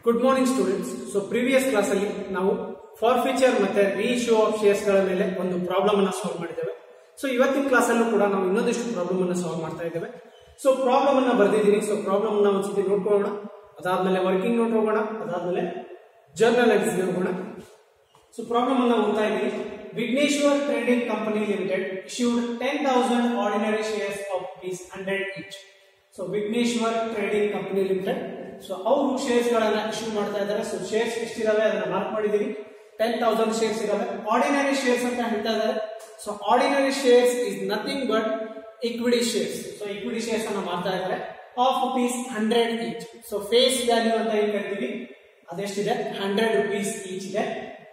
Good morning students. So previous class ಅಲ್ಲಿ ನಾವು ಫಾರ್ಫಿಚರ್ ಮತ್ತೆ ರೀಇಶ್ಯೂ ಆಫ್ ಶೇರ್ಸ್ ಗಳ ಮೇಲೆ ಒಂದು ಪ್ರಾಬ್ಲಮ್ ಅನ್ನ ಸಾಲ್ವ್ ಮಾಡಿದ್ದೇವೆ. ಸೊ ಇವತ್ತಿನ ಕ್ಲಾಸ್ ಅಲ್ಲೂ ಕೂಡ ನಾವು ಇನ್ನೊಂದಿಷ್ಟು ಪ್ರಾಬ್ಲಮ್ ಅನ್ನ ಸಾಲ್ವ್ ಮಾಡ್ತಾ ಇದ್ದೇವೆ. ಸೊ ಪ್ರಾಬ್ಲಮ್ ಅನ್ನ ಬರ್ದಿದ್ದೀನಿ. ಸೊ ಪ್ರಾಬ್ಲಮ್ ಅನ್ನ ಒಂದ್ಸತಿ ನೋಡ್ಕೊಳ್ಳೋಣ, ಅದಾದ್ಮೇಲೆ ವರ್ಕಿಂಗ್ ನೋಟ್ ಹೋಗೋಣ, ಅದಾದ್ಮೇಲೆ ಜರ್ನಲ್ ಎಂಟ್ರೀಸ್ ಹೋಗೋಣ. ಸೊ ಪ್ರಾಬ್ಲಮ್ ಅನ್ನ ಓದ್ತಾ ಇದ್ದೀನಿ. Vigneshwar trading company limited issued 10,000 ordinary shares of ₹100 each. So Vigneshwar trading company limited, so ಅವರು ಶೇರ್ಸ್ ಗಳನ್ನ ಇಶ್ಯೂ ಮಾಡ್ತಾ ಇದ್ದಾರೆ. ಸೊ ಶೇರ್ಸ್ ಎಷ್ಟಿದಾವೆ ಅದನ್ನ ಮಾರ್ಕ್ ಮಾಡಿದೀವಿ. 10,000 ಶೇರ್ಸ್ ಇದಾವೆ. ಆರ್ಡಿನರಿ ಶೇರ್ಸ್ ಅಂತ ಹೇಳ್ತಾ ಇದ್ದಾರೆ. So ordinary shares is nothing but equity shares. So equity shares ಅನ್ನ ಮಾಡ್ತಾ ಇದ್ದಾರೆ of ₹100 each. So face value ಅಂತ ಏನ್ ಕರಿತೀವಿ ಅದೆಷ್ಟಿದೆ, ₹100 ಈಚ್ ಇದೆ.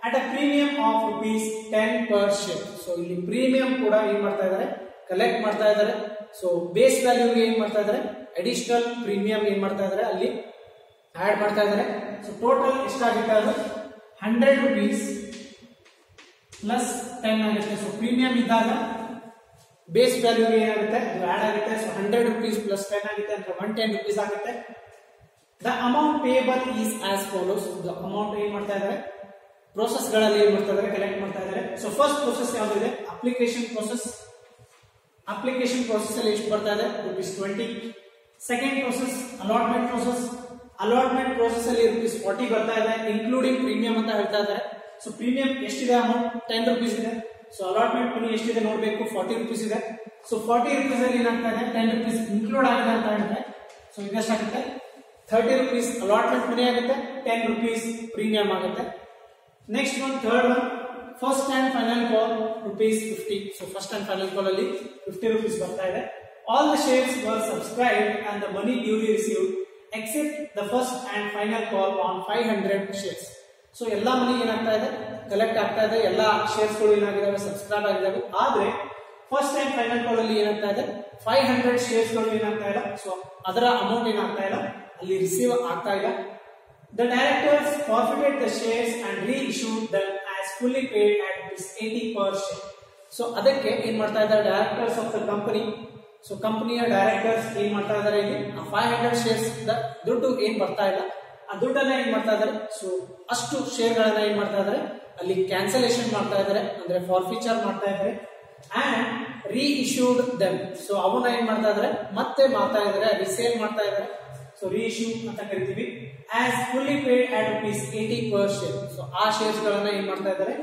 At a premium of ₹10 per share. So ಇಲ್ಲಿ ಪ್ರೀಮಿಯಂ ಕೂಡ ಏನ್ ಮಾಡ್ತಾ ಇದ್ದಾರೆ, ಕಲೆಕ್ಟ್ ಮಾಡ್ತಾ ಇದ್ದಾರೆ. ಸೊ ಬೇಸ್ ವ್ಯಾಲ್ಯೂಗೆ ಏನ್ ಮಾಡ್ತಾ ಇದ್ದಾರೆ, ಅಡಿಷನಲ್ ಪ್ರೀಮಿಯಂ ಏನ್ ಮಾಡ್ತಾ ಇದ್ದಾರೆ ಅಲ್ಲಿ ಆಡ್ ಮಾಡ್ತಾ ಇದ್ದಾರೆ. ಸೊ ಟೋಟಲ್ ಎಷ್ಟಾಗುತ್ತೆ ಅದು ₹100 ಪ್ಲಸ್ 10 ಆಗುತ್ತೆ. ಸೊ ಪ್ರೀಮಿಯಂ ಇದ್ದಾಗ ಬೇಸ್ ವ್ಯಾಲ್ಯೂಗೆ ಏನಾಗುತ್ತೆ ಅದು ಆಡ್ ಆಗುತ್ತೆ. ಸೊ ₹100 ಪ್ಲಸ್ 10 ಆಗುತ್ತೆ ಅಂದ್ರೆ ₹110 ಆಗುತ್ತೆ. The amount payable is as follows. The amount ಏನ್ ಮಾಡ್ತಾ ಇದ್ದಾರೆ, ಪ್ರೋಸೆಸ್ ಗಳಲ್ಲಿ ಏನ್ ಮಾಡ್ತಾ ಇದ್ದಾರೆ, ಕಲೆಕ್ಟ್ ಮಾಡ್ತಾ ಇದ್ದಾರೆ. ಸೊ ಫಸ್ಟ್ ಪ್ರೋಸೆಸ್ ಯಾವ್ದಿದೆ, ಅಪ್ಲಿಕೇಶನ್ ಪ್ರೋಸೆಸ್. ಅಪ್ಲಿಕೇಶನ್ ಪ್ರೋಸೆಸ್ ಅಲ್ಲಿ ಎಷ್ಟು ಬರ್ತಾ ಇದೆ, ₹20. Second process allotment process. Allotment process ಅಲ್ಲಿ ₹40 ಬರ್ತಾ ಇದೆ, ಇನ್ಕ್ಲೂಡಿಂಗ್ ಪ್ರೀಮಿಯಂ ಅಂತ ಹೇಳ್ತಾ ಇದ್ದಾರೆ. ಸೊ ಪ್ರೀಮಿಯಂ ಎಷ್ಟಿದೆ, ಅಮೌಂಟ್ ₹10 ಇದೆ. ಸೊ ಅಲಾಟ್ಮೆಂಟ್ ಮನಿ ಎಷ್ಟಿದೆ ನೋಡ್ಬೇಕು, ₹40 ಇದೆ. ಸೊ ₹40 ಅಲ್ಲಿ ಏನಾಗ್ತಾ ಇದೆ, ₹10 ಇನ್ಕ್ಲೂಡ್ ಆಗಿದೆ ಅಂತ ಹೇಳಿದ್ರೆ ಸೊ ಇದೆಷ್ಟಾಗುತ್ತೆ, ₹30 ಅಲಾಟ್ಮೆಂಟ್ ಮನಿ ಆಗುತ್ತೆ, ₹10 ಪ್ರೀಮಿಯಂ ಆಗುತ್ತೆ. Next one, third one, first and final call ₹50. So first and final call ಅಲ್ಲಿ ₹50 ಬರ್ತಾ ಇದೆ. All the shares were subscribed and the money duly received except the first and final call on 500 shares. So ಎಲ್ಲಾ money ಏನಾಗ್ತಾ ಇದೆ, collect ಆಗ್ತಾ ಇದೆ. ಎಲ್ಲಾ shares ಗಳು ಏನಾಗಿದಾವೆ, ಸಬ್ಸ್ಕ್ರೈಬ್ ಆಗಿದಾವೆ. ಆದ್ರೆ ಫಸ್ಟ್ ಅಂಡ್ ಫೈನಲ್ ಕಾಲ್ ಅಲ್ಲಿ ಏನಾಗ್ತಾ ಇದೆ, 500 ಶೇರ್ಸ್ ಗಳು ಏನಾಗ್ತಾ ಇಲ್ಲ. ಸೊ ಅದರ ಅಮೌಂಟ್ ಏನಾಗ್ತಾ ಇಲ್ಲ, ಅಲ್ಲಿ ರಿಸೀವ್ ಆಗ್ತಾ ಇಲ್ಲ. The directors forfeited the shares and reissued them as fully paid at ₹80 per share. So ಅದಕ್ಕೆ ಏನ್ ಮಾಡ್ತಾ ಇದ್ದಾರೆ, directors of the company. So ಕಂಪನಿಯ ಡೈರೆಕ್ಟರ್ಸ್ ಏನ್ ಮಾಡ್ತಾ ಇದ್ದಾರೆ, ಇಲ್ಲಿ 500 ಶೇರ್ಸ್ ದುಡ್ಡು ಏನ್ ಬರ್ತಾ ಇಲ್ಲ, ಆ ದುಡ್ಡನ್ನ ಏನ್ ಮಾಡ್ತಾ ಇದ್ದಾರೆ, ಸೊ ಅಷ್ಟು ಶೇರ್ ಗಳನ್ನ ಏನ್ ಮಾಡ್ತಾ ಇದ್ದಾರೆ ಅಲ್ಲಿ ಕ್ಯಾನ್ಸಲೇಷನ್ ಮಾಡ್ತಾ ಇದ್ದಾರೆ, ಅಂದ್ರೆ ಫಾರ್ಫಿಚರ್ ಮಾಡ್ತಾ ಇದ್ದಾರೆ. And ರೀಇಶ್ಯೂಡ್ them. ಸೊ ಅವನ್ನ ಏನ್ ಮಾಡ್ತಾ ಇದ್ದಾರೆ, ಮತ್ತೆ ಮಾಡ್ತಾ ಇದ್ದಾರೆ, ರಿಸೇಲ್ ಮಾಡ್ತಾ ಇದ್ದಾರೆ. ಸೊ ರೀಇಶ್ಯೂ ಅಂತ ಕರಿತೀವಿ. As fully paid at ₹80 per share. So ಆ ಶೇರ್ಸ್ ಗಳನ್ನ ಏನ್ ಮಾಡ್ತಾ ಇದ್ದಾರೆ,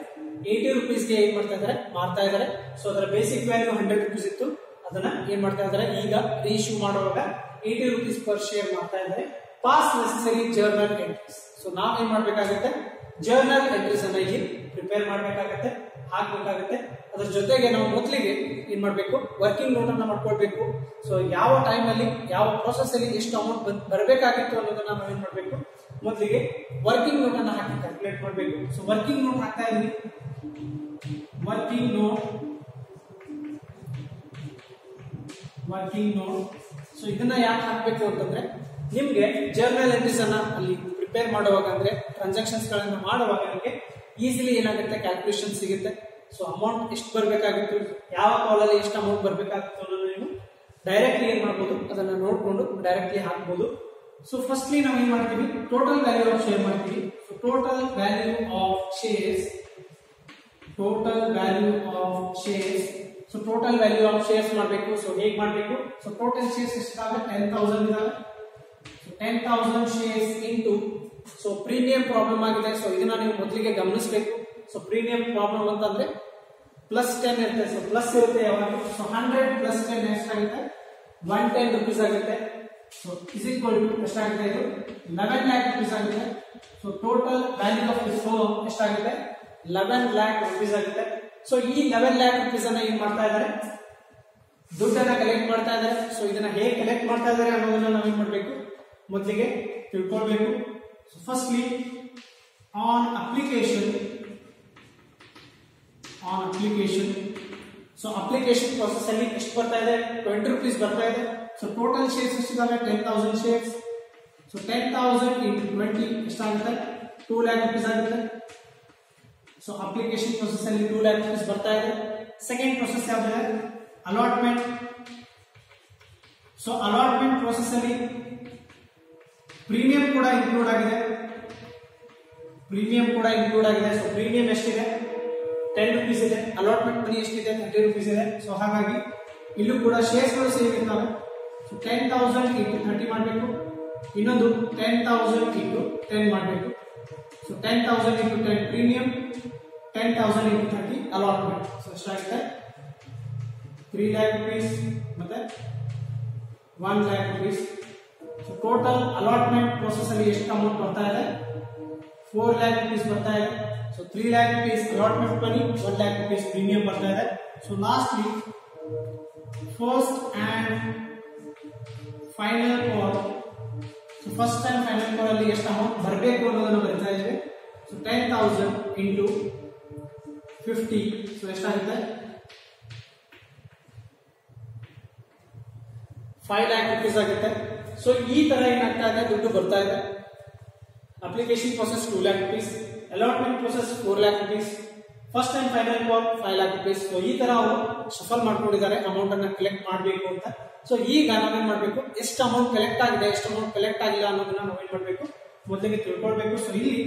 ₹80 ಗೆ ಏನ್ ಮಾಡ್ತಾ ಇದ್ದಾರೆ, ಮಾರ್ತಾ ಇದ್ದಾರೆ. ಸೊ ಅದರ ಬೇಸಿಕ್ ವ್ಯಾಲ್ಯೂ ₹100 ಇತ್ತು, ಅದನ್ನ ಏನ್ ಮಾಡ್ತಾ ಇದ್ದಾರೆ, ಈಗ ರೀಇಶ್ಯೂ ಮಾಡುವಾಗ ₹80 per share ಮಾಡ್ತಾ ಇದ್ದಾರೆ. Pass necessary journal entries. So ನಾವ್ ಏನ್ ಮಾಡ್ಬೇಕಾಗುತ್ತೆ, ಜರ್ನಲ್ ಎಂಟ್ರೀಸ್ ಅನ್ನ ಇಲ್ಲಿ ಪ್ರಿಪೇರ್ ಮಾಡ್ಬೇಕಾಗತ್ತೆ, ಹಾಕ್ಬೇಕಾಗತ್ತೆ. ಅದ್ರ ಜೊತೆಗೆ ನಾವು ಮೊದಲಿಗೆ ಏನ್ ಮಾಡ್ಬೇಕು, ವರ್ಕಿಂಗ್ ನೋಟ್ ಅನ್ನ ಮಾಡ್ಕೊಳ್ಬೇಕು. ಸೊ ಯಾವ ಟೈಮ್ ಅಲ್ಲಿ ಯಾವ ಪ್ರೋಸೆಸ್ ಅಲ್ಲಿ ಎಷ್ಟು ಅಮೌಂಟ್ ಬರಬೇಕಾಗಿತ್ತು ಅನ್ನೋದನ್ನ ನಾವು ಏನ್ ಮಾಡ್ಬೇಕು, ಮೊದಲಿಗೆ ವರ್ಕಿಂಗ್ ನೋಟ್ ಅನ್ನ ಹಾಕಿ ಕ್ಯಾಲ್ಕುಲೇಟ್ ಮಾಡ್ಬೇಕು. ಸೊ ವರ್ಕಿಂಗ್ ನೋಟ್ ಹಾಕ್ತಾ ಇದೀವಿ. Working note. ಸೊ ಇದನ್ನ ಯಾಕೆ ಹಾಕ್ಬೇಕು ಅಂತಂದ್ರೆ, ನಿಮ್ಗೆ ಜರ್ನಲ್ ಎಂಟ್ರೀಸ್ ಅನ್ನ ಅಲ್ಲಿ ಪ್ರಿಪೇರ್ ಮಾಡುವಾಗ, ಅಂದ್ರೆ ಟ್ರಾನ್ಸಾಕ್ಷನ್ಸ್ ಗಳನ್ನ ಮಾಡುವಾಗ ನಿಮಗೆ ಈಸಿಲಿ ಏನಾಗುತ್ತೆ, ಕ್ಯಾಲ್ಕುಲೇಷನ್ ಸಿಗುತ್ತೆ. ಸೊ ಅಮೌಂಟ್ ಎಷ್ಟು ಬರಬೇಕಾಗಿತ್ತು, ಯಾವ ಕಾಲ್ ಅಲ್ಲಿ ಎಷ್ಟು ಅಮೌಂಟ್ ಬರಬೇಕಾಗಿತ್ತು ಅನ್ನೋದು ನೀವು ಡೈರೆಕ್ಟ್ಲಿ ಏನ್ ಮಾಡ್ಬೋದು, ಅದನ್ನ ನೋಡ್ಕೊಂಡು ಡೈರೆಕ್ಟ್ಲಿ ಹಾಕ್ಬೋದು. ಸೊ ಫಸ್ಟ್ಲಿ ನಾವು ಏನ್ ಮಾಡ್ತೀವಿ, ಟೋಟಲ್ ವ್ಯಾಲ್ಯೂ ಆಫ್ ಶೇರ್ ಮಾಡ್ತೀವಿ. So total value of shares. So total value of shares ಮಾಡಬೇಕು. ಸೊ ಹೇಗ್ ಮಾಡಬೇಕು, ಸೊ ಟೋಟಲ್ ಶೇರ್ಸ್ ಎಷ್ಟಾಗ 10,000 ಇದಾವೆ. 10,000 shares into, so premium problem ಆಗಿದೆ. ಸೊ ಇದನ್ನ ನೀವು ಮೊದಲಿಗೆ ಗಮನಿಸಬೇಕು. ಸೊ ಪ್ರೀಮಿಯಂ ಪ್ರಾಬ್ಲಮ್ ಅಂತಂದ್ರೆ +10 ಇರುತ್ತೆ. ಸೊ ಪ್ಲಸ್ ಇರುತ್ತೆ ಯಾವಾಗ. ಸೊ 100 + 10 ಎಷ್ಟಾಗುತ್ತೆ, ₹110 ಆಗುತ್ತೆ. ಸೊ ಇಸ್ ಈಕ್ವಲ್ ಟು ಎಷ್ಟಾಗುತ್ತೆ, ಇದು 11 lakh rupees ಆಗುತ್ತೆ. So total value of this firm ಎಷ್ಟಾಗುತ್ತೆ, 11 lakh rupees ಆಗುತ್ತೆ. ಸೊ ಈ 11 lakh rupees ಅನ್ನ ಏನ್ ಮಾಡ್ತಾ ಇದ್ದಾರೆ, ದುಡ್ಡನ್ನ ಕಲೆಕ್ಟ್ ಮಾಡ್ತಾ ಇದ್ದಾರೆ. ಸೊ ಇದನ್ನ ಹೇಗೆ ಕಲೆಕ್ಟ್ ಮಾಡ್ತಾ ಇದ್ದಾರೆ ಅನ್ನೋದನ್ನ ನಾವೇನ್ ಮಾಡ್ಬೇಕು, ಮೊದಲಿಗೆ ತಿಳ್ಕೊಳ್ಬೇಕು. So firstly on application. So application process ಅಲ್ಲಿ ಎಷ್ಟು ಬರ್ತಾ ಇದೆ, ₹20 ಬರ್ತಾ ಇದೆ. ಸೊ ಟೋಟಲ್ ಶೇರ್ಸ್ ಎಷ್ಟಿದಾವೆ, 10,000 ಶೇರ್ಸ್. ಸೊ 10,000 into 20 ಎಷ್ಟಾಗುತ್ತೆ, ₹2 lakh ಆಗುತ್ತೆ. ಸೊ ಅಪ್ಲಿಕೇಶನ್ ಪ್ರೋಸೆಸ್ ಅಲ್ಲಿ ₹2 lakh ಬರ್ತಾ ಇದೆ. ಸೆಕೆಂಡ್ ಪ್ರೋಸೆಸ್ ಯಾವ್ದಿದೆ, ಅಲಾಟ್ಮೆಂಟ್. ಸೊ ಅಲಾಟ್ಮೆಂಟ್ ಪ್ರೋಸೆಸ್ ಅಲ್ಲಿ ಪ್ರೀಮಿಯಂ ಕೂಡ ಇನ್ಕ್ಲೂಡ್ ಆಗಿದೆ. ಪ್ರೀಮಿಯಂ ಕೂಡ ಇನ್ಕ್ಲೂಡ್ ಆಗಿದೆ. ಸೊ ಪ್ರೀಮಿಯಂ ಎಷ್ಟಿದೆ 10 rupees ಇದೆ, ಅಲಾಟ್ಮೆಂಟ್ ಮನಿ ಎಷ್ಟಿದೆ 30 rupees ಇದೆ. ಸೊ ಹಾಗಾಗಿ ಇಲ್ಲೂ ಕೂಡ ಶೇರ್ಸ್ ಗಳು ಸೇಮ್ ಇರ್ತವೆ. ಸೊ 10,000 into 30 ಮಾಡಬೇಕು, ಇನ್ನೊಂದು 10,000 into 10 ಮಾಡಬೇಕು. So 10,000 into 10 premium, 10,000 into 30 allotment. So ಎಷ್ಟಾಗುತ್ತೆ 3 lakh rupees ಮತ್ತೆ 1 lakh rupees. So total allotment process ಅಲ್ಲಿ ಎಷ್ಟು ಅಮೌಂಟ್ ಬರ್ತಾ ಇದೆ 4 lakh rupees ಬರ್ತಾ ಇದೆ. ಸೊ 3 lakh rupees ಅಲಾಟ್ಮೆಂಟ್ ಮನಿ, 1 lakh rupees ಪ್ರೀಮಿಯಂ ಬರ್ತಾ ಇದೆ. So lastly first and final call. So first and final call ಅಲ್ಲಿ ಎಷ್ಟು ಅಮೌಂಟ್ ಬರಬೇಕು ಅನ್ನೋದನ್ನು ಬರೀತಾ ಇದ್ದೀವಿ. So 10,000 into 50. ಸೊ ಎಷ್ಟಾಗುತ್ತೆ 5 lakh rupees ಆಗುತ್ತೆ. ಸೊ ಈ ತರ ಏನಾಗ್ತಾ ಇದೆ ದುಡ್ಡು ಬರ್ತಾ ಇದೆ. Application process 2 lakh rupees, allotment process 4 lakh rupees, first and final call 5 lakh rupees. So ಈ ತರ ಅವರು ಶಫಲ್ ಮಾಡ್ಕೊಂಡಿದ್ದಾರೆ ಅಮೌಂಟ್ ಅನ್ನ ಕಲೆಕ್ಟ್ ಮಾಡಬೇಕು ಅಂತ. ಸೊ ಈಗ ನಾವೇನ್ ಮಾಡಬೇಕು, ಎಷ್ಟು ಅಮೌಂಟ್ ಕಲೆಕ್ಟ್ ಆಗಿದೆ ಎಷ್ಟು ಅಮೌಂಟ್ ಕಲೆಕ್ಟ್ ಆಗಿಲ್ಲ ಅನ್ನೋದನ್ನ ನಾವೇನ್ ಮಾಡಬೇಕು ಮೊದಲಿಗೆ ತಿಳ್ಕೊಳ್ಬೇಕು. ಸೊ ಇಲ್ಲಿ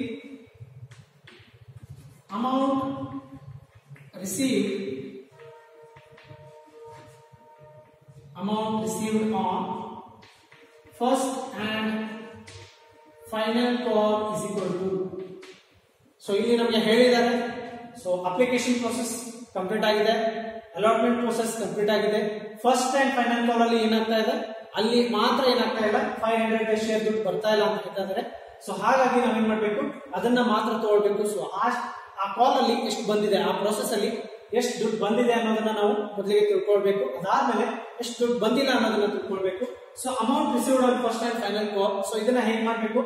amount received on first and final call is equal to. So ಇಲ್ಲಿ ನಮಗೆ ಹೇಳಿದ್ದಾರೆ. ಸೊ ಅಪ್ಲಿಕೇಶನ್ ಪ್ರೋಸೆಸ್ ಕಂಪ್ಲೀಟ್ ಆಗಿದೆ, ಅಲಾಟ್ಮೆಂಟ್ ಪ್ರೋಸೆಸ್ ಕಂಪ್ಲೀಟ್ ಆಗಿದೆ. ಫಸ್ಟ್ ಅಂಡ್ ಫೈನಲ್ ಕಾಲ್ ಅಲ್ಲಿ ಏನಾಗ್ತಾ ಇದೆ, ಅಲ್ಲಿ ಮಾತ್ರ ಏನಾಗ್ತಾ ಇಲ್ಲ 500 ಶೇರ್ ದುಡ್ಡು ಬರ್ತಾ ಇಲ್ಲ ಅಂತ ಹೇಳ್ತಾ ಇದ್ದಾರೆ. ಸೊ ಹಾಗಾಗಿ ನಾವೇನ್ ಮಾಡ್ಬೇಕು, ಅದನ್ನ ಮಾತ್ರ ತಗೊಳ್ಬೇಕು. ಸೊ ಆ ಕಾಲ್ ಅಲ್ಲಿ ಎಷ್ಟು ಬಂದಿದೆ, ಆ ಪ್ರೋಸೆಸ್ ಅಲ್ಲಿ ಎಷ್ಟು ದುಡ್ಡು ಬಂದಿದೆ ಅನ್ನೋದನ್ನ ನಾವು ಮೊದಲಿಗೆ ತಿಳ್ಕೊಳ್ಬೇಕು. ಅದಾದ್ಮೇಲೆ ಎಷ್ಟು ದುಡ್ಡು ಬಂದಿಲ್ಲ ಅನ್ನೋದನ್ನ ತಿಳ್ಕೊಳ್ಬೇಕು. So amount received on first and final call. So ಇದನ್ನ ಹೇಗ್ ಮಾಡ್ಬೇಕು,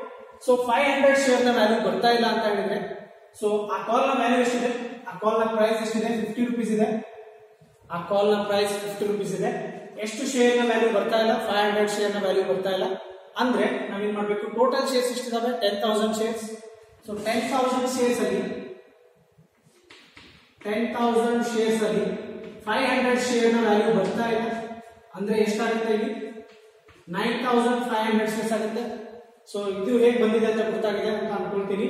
ಸೊ 500 ಶೇರ್ ನ ವ್ಯಾಲ್ಯೂ ಬರ್ತಾ ಇಲ್ಲ ಅಂತ ಹೇಳಿದ್ರೆ, ಸೊ ಆ ಕಾಲ್ ನ ವ್ಯಾಲ್ಯೂ ಎಷ್ಟಿದೆ, ಆ ಕಾಲ್ ನ ಪ್ರೈಸ್ ಎಷ್ಟಿದೆ 50 rupees ಇದೆ. ಆ ಕಾಲ್ ನ ಪ್ರೈಸ್ 50 rupees ಇದೆ. ಎಷ್ಟು ಶೇರ್ ನ ವ್ಯಾಲ್ಯೂ ಬರ್ತಾ ಇಲ್ಲ, 500 ಶೇರ್ ನ ವ್ಯಾಲ್ಯೂ ಬರ್ತಾ ಇಲ್ಲ ಅಂದ್ರೆ ನಾವೇನ್ ಮಾಡ್ಬೇಕು, ಟೋಟಲ್ ಶೇರ್ಸ್ ಎಷ್ಟಿದಾವೆ 10,000 ಶೇರ್ಸ್. ಸೊ 10,000 ಶೇರ್ಸ್ ಅಲ್ಲಿ 500 ಶೇರ್ ನ ವ್ಯಾಲ್ಯೂ ಬರ್ತಾ ಇದೆ ಅಂದ್ರೆ ಎಷ್ಟಾಗುತ್ತೆ, ಇಲ್ಲಿ 9,500 ಶೇರ್ಸ್ ಆಗುತ್ತೆ. ಸೊ ಇದು ಹೇಗೆ ಬಂದಿದೆ ಅಂತ ಗೊತ್ತಾಗಿದೆ ಅಂತ ಅನ್ಕೊಳ್ತೀನಿ.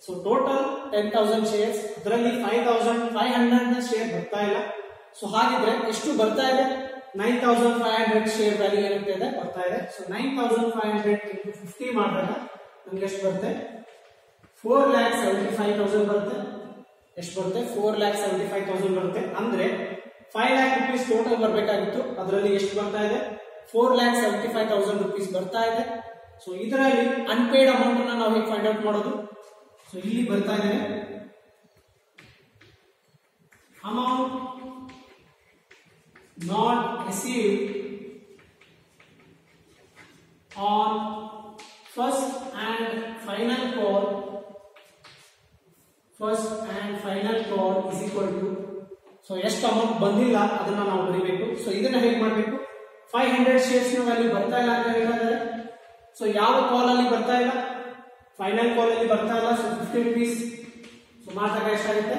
ಸೊ ಟೋಟಲ್ 10,000 ಶೇರ್ಸ್, ಅದರಲ್ಲಿ 5,500 ಶೇರ್ ಬರ್ತಾ ಇಲ್ಲ. ಸೊ ಹಾಗಿದ್ರೆ ಎಷ್ಟು ಬರ್ತಾ ಇದೆ, 9,500 ಶೇರ್ ವ್ಯಾಲ್ಯೂ ಏನಾಗ್ತಾ ಇದೆ ಬರ್ತಾ ಇದೆ. ಸೊ 9,500 into 50 ಮಾಡಿದಾಗ ನಮ್ಗೆ ಎಷ್ಟು ಬರುತ್ತೆ, 4,75,000 ಬರುತ್ತೆ. ಎಷ್ಟು ಬರುತ್ತೆ, 4,75,000 ಬರುತ್ತೆ. ಅಂದ್ರೆ 5 lakh rupees ಟೋಟಲ್ ಬರಬೇಕಾಗಿತ್ತು, ಅದರಲ್ಲಿ ಎಷ್ಟು ಬರ್ತಾ ಇದೆ 4,75,000 rupees ಬರ್ತಾ ಇದೆ. ಸೊ ಇದರಲ್ಲಿ ಅನ್ಪೇಡ್ ಅಮೌಂಟ್ ಅನ್ನ ನಾವು ಹೇಗೆ ಫೈಂಡ್ ಔಟ್ ಮಾಡೋದು, ಸೊ ಇಲ್ಲಿ ಬರ್ತಾ ಇದೆ amount not received on first and final call is equal to. So ಎಷ್ಟು ಅಮೌಂಟ್ ಬಂದಿಲ್ಲ ಅದನ್ನ ನಾವು ಬರೀಬೇಕು. ಸೊ ಇದನ್ನ ಹೇಗೆ ಮಾಡಬೇಕು, 500 ಶೇರ್ಸ್ ನ ವ್ಯಾಲ್ಯೂ ಬರ್ತಾ ಇಲ್ಲ ಅಂತ ಹೇಳಿದ್ರೆ, ಸೊ ಯಾವ ಕಾಲ್ ಅಲ್ಲಿ ಬರ್ತಾ ಇಲ್ಲ, ಫೈನಲ್ ಕಾಲ್ ಅಲ್ಲಿ ಬರ್ತಾ ಇಲ್ಲ. So 50 rupees. ಸೊ ಮಾಡಿದಾಗ ಎಷ್ಟಾಗುತ್ತೆ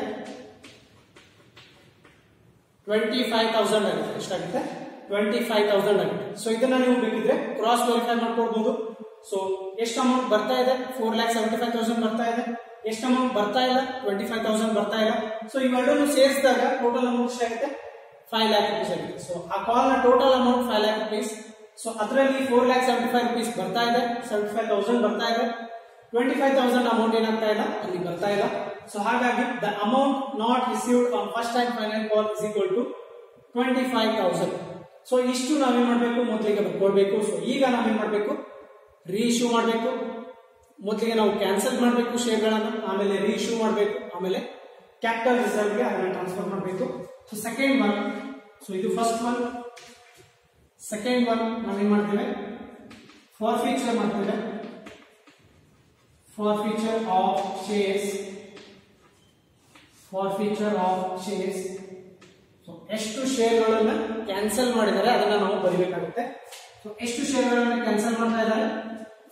25,000 ಆಗುತ್ತೆ. ಎಷ್ಟಾಗುತ್ತೆ 25,000 ಆಗುತ್ತೆ. ಸೊ ಇದನ್ನ ನೀವು ಬೇಕಿದ್ರೆ ಕ್ರಾಸ್ ವೆರಿಫೈ ಮಾಡ್ಕೊಳ್ಬಹುದು. ಸೊ ಎಷ್ಟು ಅಮೌಂಟ್ ಬರ್ತಾ ಇದೆ, 4,75,000 ಬರ್ತಾ ಇದೆ. ಎಷ್ಟು ಅಮೌಂಟ್ ಬರ್ತಾ ಇಲ್ಲ, 25,000 ಬರ್ತಾ ಇಲ್ಲ. ಸೊ ಇವೆರಡನ್ನು ಸೇರಿಸಿದಾಗ ಟೋಟಲ್ ಅಮೌಂಟ್ ಎಷ್ಟಾಗುತ್ತೆ 5 lakh rupees ಆಗಿದೆ. ಸೊ ಆ ಕಾಲ್ ನ total amount 5 lakh rupees. So ಅದರಲ್ಲಿ 4,75,000 rupees ಬರ್ತಾ ಇದೆ, 75,000 ಬರ್ತಾ ಇದೆ, 25,000 ಅಮೌಂಟ್ ಏನಾಗ್ತಾ ಇಲ್ಲ ಅಲ್ಲಿ ಬರ್ತಾ ಇಲ್ಲ. ಸೊ ಹಾಗಾಗಿ the amount not received on first and final call is equal to 25,000. So ಇಷ್ಟು ನಾವೇನ್ ಮಾಡಬೇಕು, ಮೊದಲಿಗೆ ಬರ್ಕೊಳ್ಬೇಕು. ಸೊ ಈಗ ನಾವೇನ್ ಮಾಡಬೇಕು, ರೀಇಶ್ಯೂ ಮಾಡಬೇಕು. ಮೊದಲಿಗೆ ನಾವು ಕ್ಯಾನ್ಸಲ್ ಮಾಡಬೇಕು ಶೇರ್ಗಳನ್ನು, ಆಮೇಲೆ ರೀಇಶ್ಯೂ ಮಾಡಬೇಕು, ಆಮೇಲೆ ಕ್ಯಾಪಿಟಲ್ ರಿಸರ್ವ್ಗೆ ಅದನ್ನ ಟ್ರಾನ್ಸ್ಫರ್ ಮಾಡಬೇಕು. ಸೊ ಸೆಕೆಂಡ್ ಒನ್, ಸೊ ಇದು ಫಸ್ಟ್ ಒನ್. ಸೆಕೆಂಡ್ ಒನ್ ನಾವೇನ್ ಮಾಡ್ತೇವೆ, ಫಾರ್ಫೀಚರ್ ಮಾಡ್ತೇವೆ. ಫಾರ್ಫೀಚರ್ ಆಫ್ ಶೇರ್ಸ್. ಸೊ ಎಷ್ಟು ಶೇರ್ಗಳನ್ನ ಕ್ಯಾನ್ಸಲ್ ಮಾಡಿದರೆ ಅದನ್ನ ನಾವು ಬರೀಬೇಕಾಗುತ್ತೆ. ಸೊ ಎಷ್ಟು ಶೇರ್ಗಳನ್ನ ಕ್ಯಾನ್ಸಲ್ ಮಾಡ್ತಾ ಇದ್ದಾರೆ,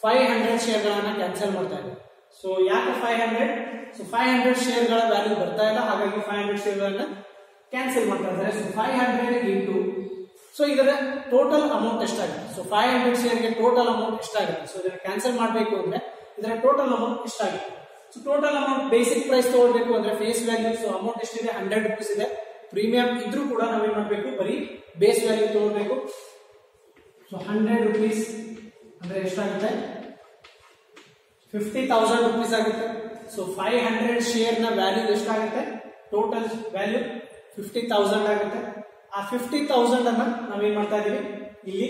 500 ಶೇರ್ಗಳನ್ನ ಕ್ಯಾನ್ಸಲ್ ಮಾಡ್ತಾ ಇದ್ದಾರೆ. ಸೊ ಯಾಕೆ 500, ಸೊ 500 ಶೇರ್ಗಳ ವ್ಯಾಲ್ಯೂ ಬರ್ತಾ ಇಲ್ಲ, ಹಾಗಾಗಿ 500 ಶೇರ್ಗಳನ್ನ ಕ್ಯಾನ್ಸಲ್ ಮಾಡ್ತಾ ಇದ್ದಾರೆ. ಸೊ 500 into, ಸೊ ಇದರ ಟೋಟಲ್ ಅಮೌಂಟ್ ಎಷ್ಟಾಗುತ್ತೆ, ಸೊ 500 ಶೇರ್ಗೆ ಟೋಟಲ್ ಅಮೌಂಟ್ ಎಷ್ಟಾಗುತ್ತೆ. ಸೊ ಇದನ್ನ ಕ್ಯಾನ್ಸಲ್ ಮಾಡಬೇಕು ಅಂದ್ರೆ ಇದರ ಟೋಟಲ್ ಅಮೌಂಟ್ ಎಷ್ಟಾಗುತ್ತೆ, so total amount basic price ತಗೊಳ್ಬೇಕು ಅಂದ್ರೆ ಫೇಸ್ ವ್ಯಾಲ್ಯೂ, ಸೊ ಅಮೌಂಟ್ ಎಷ್ಟಿದೆ 100 rupees ಇದೆ. ಪ್ರೀಮಿಯಂ ಇದ್ರೂ ಕೂಡ ನಾವೇನ್ ಮಾಡ್ಬೇಕು, ಬರೀ ಬೇಸ್ ವ್ಯಾಲ್ಯೂ ತಗೊಳ್ಬೇಕು. ಸೊ 100 rupees ಅಂದ್ರೆ ಎಷ್ಟಾಗುತ್ತೆ, 50,000 rupees ಆಗುತ್ತೆ. ಸೊ 500 ಶೇರ್ ನ ವ್ಯಾಲ್ಯೂ ಎಷ್ಟಾಗುತ್ತೆ, ಟೋಟಲ್ ವ್ಯಾಲ್ಯೂ 50,000 ಆಗುತ್ತೆ. ಆ 50,000 ಅನ್ನ ನಾವೇನ್ ಮಾಡ್ತಾ ಇದೀವಿ, ಇಲ್ಲಿ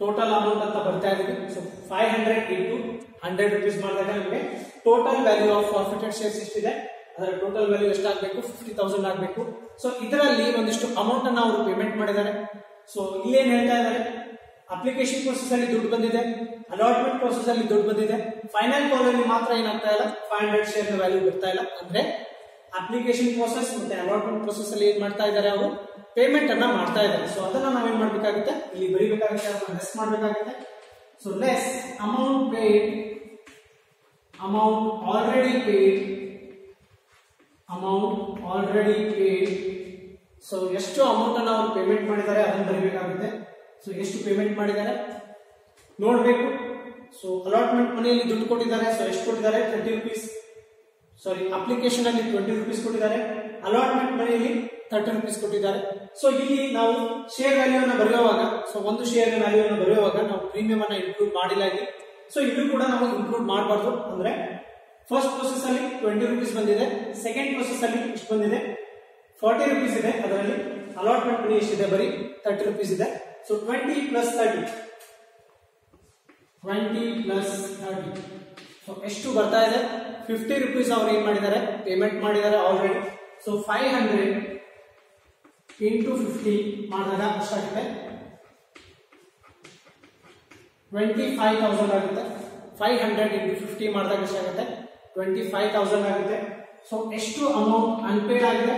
ಟೋಟಲ್ ಅಮೌಂಟ್ ಅಂತ ಬರ್ತಾ ಇದೀವಿ. ಸೊ 500 into 100 rupees ಮಾಡಿದಾಗ ನಮಗೆ total value of forfeited shares ಎಷ್ಟಿದೆ, ಅದರ ಟೋಟಲ್ ವ್ಯಾಲ್ಯೂ ಎಷ್ಟಾಗಬೇಕು, 50,000 ಆಗಬೇಕು. ಸೊ ಇದರಲ್ಲಿ ಒಂದಿಷ್ಟು ಅಮೌಂಟ್ ಅನ್ನ ಅವರು ಪೇಮೆಂಟ್ ಮಾಡಿದ್ದಾರೆ. ಸೊ ಇಲ್ಲೇನ್ ಹೇಳ್ತಾ ಇದ್ದಾರೆ, ಅಪ್ಲಿಕೇಶನ್ ಪ್ರೋಸೆಸ್ ಅಲ್ಲಿ ದುಡ್ಡು ಬಂದಿದೆ, ಅಲಾಟ್ಮೆಂಟ್ ಪ್ರೋಸೆಸ್ ಅಲ್ಲಿ ದುಡ್ಡು ಬಂದಿದೆ, ಫೈನಲ್ ಕಾಲ್ ಅಲ್ಲಿ ಮಾತ್ರ ಏನಾಗ್ತಾ ಇಲ್ಲ, 500 ಶೇರ್ ನ ವ್ಯಾಲ್ಯೂ ಬರ್ತಾ ಇಲ್ಲ. ಅಂದ್ರೆ ಅಪ್ಲಿಕೇಶನ್ ಪ್ರೋಸೆಸ್ ಮತ್ತೆ ಅಲಾಟ್ಮೆಂಟ್ ಪ್ರೋಸೆಸ್ ಅಲ್ಲಿ ಏನ್ ಮಾಡ್ತಾ ಇದ್ದಾರೆ, ಅವರು ಪೇಮೆಂಟ್ ಅನ್ನ ಮಾಡ್ತಾ ಇದ್ದಾರೆ. ಸೊ ಅದನ್ನ ನಾವೇನ್ ಮಾಡ್ಬೇಕಾಗುತ್ತೆ, ಇಲ್ಲಿ ಬರೀಬೇಕಾಗುತ್ತೆ, ಅದನ್ನ ಲೆಸ್ ಮಾಡಬೇಕಾಗುತ್ತೆ. So less amount paid, amount already paid, amount already paid. So ಎಷ್ಟು ಅಮೌಂಟ್ ಅನ್ನ ಅವರು ಪೇಮೆಂಟ್ ಮಾಡಿದ್ದಾರೆ ಅದನ್ನ ಬರೀಬೇಕಾಗುತ್ತೆ. ಸೊ ಎಷ್ಟು ಪೇಮೆಂಟ್ ಮಾಡಿದ್ದಾರೆ ನೋಡ್ಬೇಕು. ಸೊ ಅಲಾಟ್ಮೆಂಟ್ ಮನೆಯಲ್ಲಿ ದುಡ್ಡು ಕೊಟ್ಟಿದ್ದಾರೆ. ಸೊ ಎಷ್ಟು ಕೊಟ್ಟಿದ್ದಾರೆ, 20 rupees. ಸಾರಿ, ಅಪ್ಲಿಕೇಶನ್ ಅಲ್ಲಿ 20 rupees ಕೊಟ್ಟಿದ್ದಾರೆ, ಅಲಾಟ್ಮೆಂಟ್ ಮನೆಯಲ್ಲಿ 30 rupees ಕೊಟ್ಟಿದ್ದಾರೆ. ಸೊ ಇಲ್ಲಿ ನಾವು ಶೇರ್ ವ್ಯಾಲ್ಯೂ ಅನ್ನ ಬರೆಯುವಾಗ, ಸೊ ಒಂದು ಶೇರ್ ವ್ಯಾಲ್ಯೂ ಅನ್ನು ಬರೆಯುವಾಗ ನಾವು ಪ್ರೀಮಿಯಂ ಅನ್ನ ಇನ್ಕ್ಲೂಡ್ ಮಾಡಿಲ್ಲ ಇಲ್ಲಿ. ಸೊ ಇಲ್ಲೂ ಕೂಡ ನಾವು ಇನ್ಕ್ಲೂಡ್ ಮಾಡಬಾರ್ದು. ಅಂದ್ರೆ ಫಸ್ಟ್ ಪ್ರೋಸೆಸ್ ಅಲ್ಲಿ 20 rupees ಬಂದಿದೆ, ಸೆಕೆಂಡ್ ಪ್ರೋಸೆಸ್ ಅಲ್ಲಿ ಎಷ್ಟು ಬಂದಿದೆ, 40 rupees ಇದೆ. ಅದರಲ್ಲಿ ಅಲಾಟ್ಮೆಂಟ್ ಮನಿ ಎಷ್ಟಿದೆ, ಬರೀ 30 rupees ಇದೆ. So 20 plus 30, 20 plus 30. ಸೊ ಎಷ್ಟು ಬರ್ತಾ ಇದೆ, 50 rupees ಅವ್ರು ಏನ್ ಮಾಡಿದ್ದಾರೆ, ಪೇಮೆಂಟ್ ಮಾಡಿದ್ದಾರೆ ಆಲ್ರೆಡಿ. ಸೊ 500 into 50 ಮಾಡಿದಾಗ ಎಷ್ಟಾಗುತ್ತೆ, 25,000 ಆಗುತ್ತೆ. 500 into 50 ಮಾಡಿದಾಗ ಎಷ್ಟಾಗುತ್ತೆ, 25,000 ಆಗುತ್ತೆ. ಸೊ ಎಷ್ಟು ಅಮೌಂಟ್ ಅನ್ಪೇಡ್ ಆಗಿದೆ,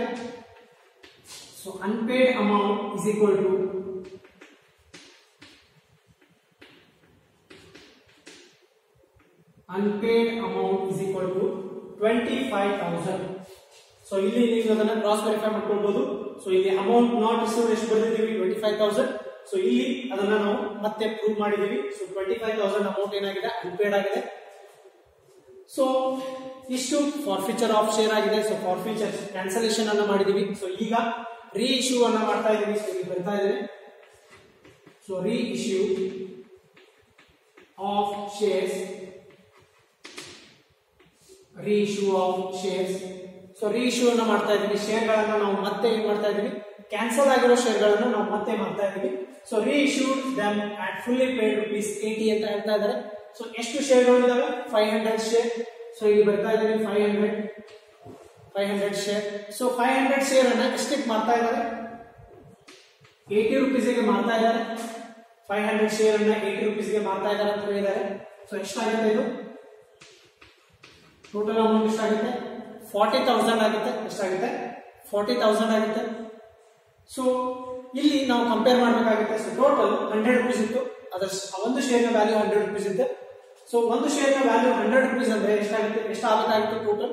so unpaid amount is equal to unpaid amount is equal to 25,000. So ಇಲ್ಲಿ ನೀವು ಅದನ್ನ ಕ್ರಾಸ್ ವೆರಿಫೈ ಮಾಡ್ಕೊಳ್ಬಹುದು. ಸೊ ಇಲ್ಲಿ ಅಮೌಂಟ್ ನಾಟ್ ರಿಸೀವ್ಡ್ ಎಷ್ಟು ಬರೆದಿದ್ದೀವಿ, 25,000. ಸೊ ಇಲ್ಲಿ ಅದನ್ನ ನಾವು ಮತ್ತೆ ಪ್ರೂವ್ ಮಾಡಿದೀವಿ. ಸೊ 25,000 ಅಮೌಂಟ್ ಏನಾಗಿದೆ, ಅನ್ಪೇಡ್ ಆಗಿದೆ. ಸೊ ಇಷ್ಟು ಫಾರ್ಫಿಚರ್ ಆಫ್ ಶೇರ್ ಆಗಿದೆ. ಸೊ ಫಾರ್ಫಿಚರ್ ಕ್ಯಾನ್ಸಲೇಷನ್ ಅನ್ನ ಮಾಡಿದೀವಿ. ಸೊ ಈಗ ರೀ ಇಶ್ಯೂ ಅನ್ನ ಮಾಡ್ತಾ ಇದೀವಿ. ಸೊ ಇಲ್ಲಿ ಬರ್ತಾ ಇದೆ, ಸೊ ರೀ issue of shares, reissue of shares. So reissue ಅನ್ನ ಮಾಡ್ತಾ ಇದೀವಿ. ಶೇರ್ ಗಳನ್ನ ನಾವು ಮತ್ತೆ ಏನ್ ಮಾಡ್ತಾ ಇದೀವಿ, ಕ್ಯಾನ್ಸಲ್ ಆಗಿರೋ ಶೇರ್ ಗಳನ್ನ ನಾವು ಮತ್ತೆ ಮಾಡ್ತಾ ಇದೀವಿ. So reissued them at fully paid ₹80 ಅಂತ ಹೇಳ್ತಾ ಇದ್ದಾರೆ. ಸೊ ಎಷ್ಟು ಶೇರ್ಗಳು ಇದಾವೆ, 500 ಶೇರ್. ಸೊ ಇಲ್ಲಿ ಬರ್ತಾ ಇದೀವಿ 500 ಶೇರ್. ಸೊ 500 ಶೇರ್ ಅನ್ನ ಎಷ್ಟಕ್ಕೆ ಮಾಡ್ತಾ ಇದ್ದಾರೆ, 80 rupees ಗೆ ಮಾಡ್ತಾ ಇದ್ದಾರೆ. 500 ಶೇರ್ ಅನ್ನ 80 rupees ಗೆ ಮಾಡ್ತಾ ಇದ್ದಾರೆ ಅಂತ ಹೇಳಿದ್ದಾರೆ. ಸೊ ಎಷ್ಟಾಗುತ್ತೆ, ಇದು ಟೋಟಲ್ ಅಮೌಂಟ್ ಎಷ್ಟಾಗುತ್ತೆ, 40,000 ಆಗುತ್ತೆ. ಎಷ್ಟಾಗುತ್ತೆ, 40,000 ಆಗುತ್ತೆ. ಸೊ ಇಲ್ಲಿ ನಾವು ಕಂಪೇರ್ ಮಾಡಬೇಕಾಗುತ್ತೆ. ಸೊ ಟೋಟಲ್ 100 rupees ಇತ್ತು, ಅದರ ಒಂದು ಶೇರ್ ನ ವ್ಯಾಲ್ಯೂ 100 rupees ಇದೆ. ಸೊ ಒಂದು ಶೇರ್ ನ ವ್ಯಾಲ್ಯೂ 100 rupees ಅಂದ್ರೆ ಎಷ್ಟಾಗುತ್ತೆ, ಎಷ್ಟು ಆಗಬೇಕಾಗಿತ್ತು, ಟೋಟಲ್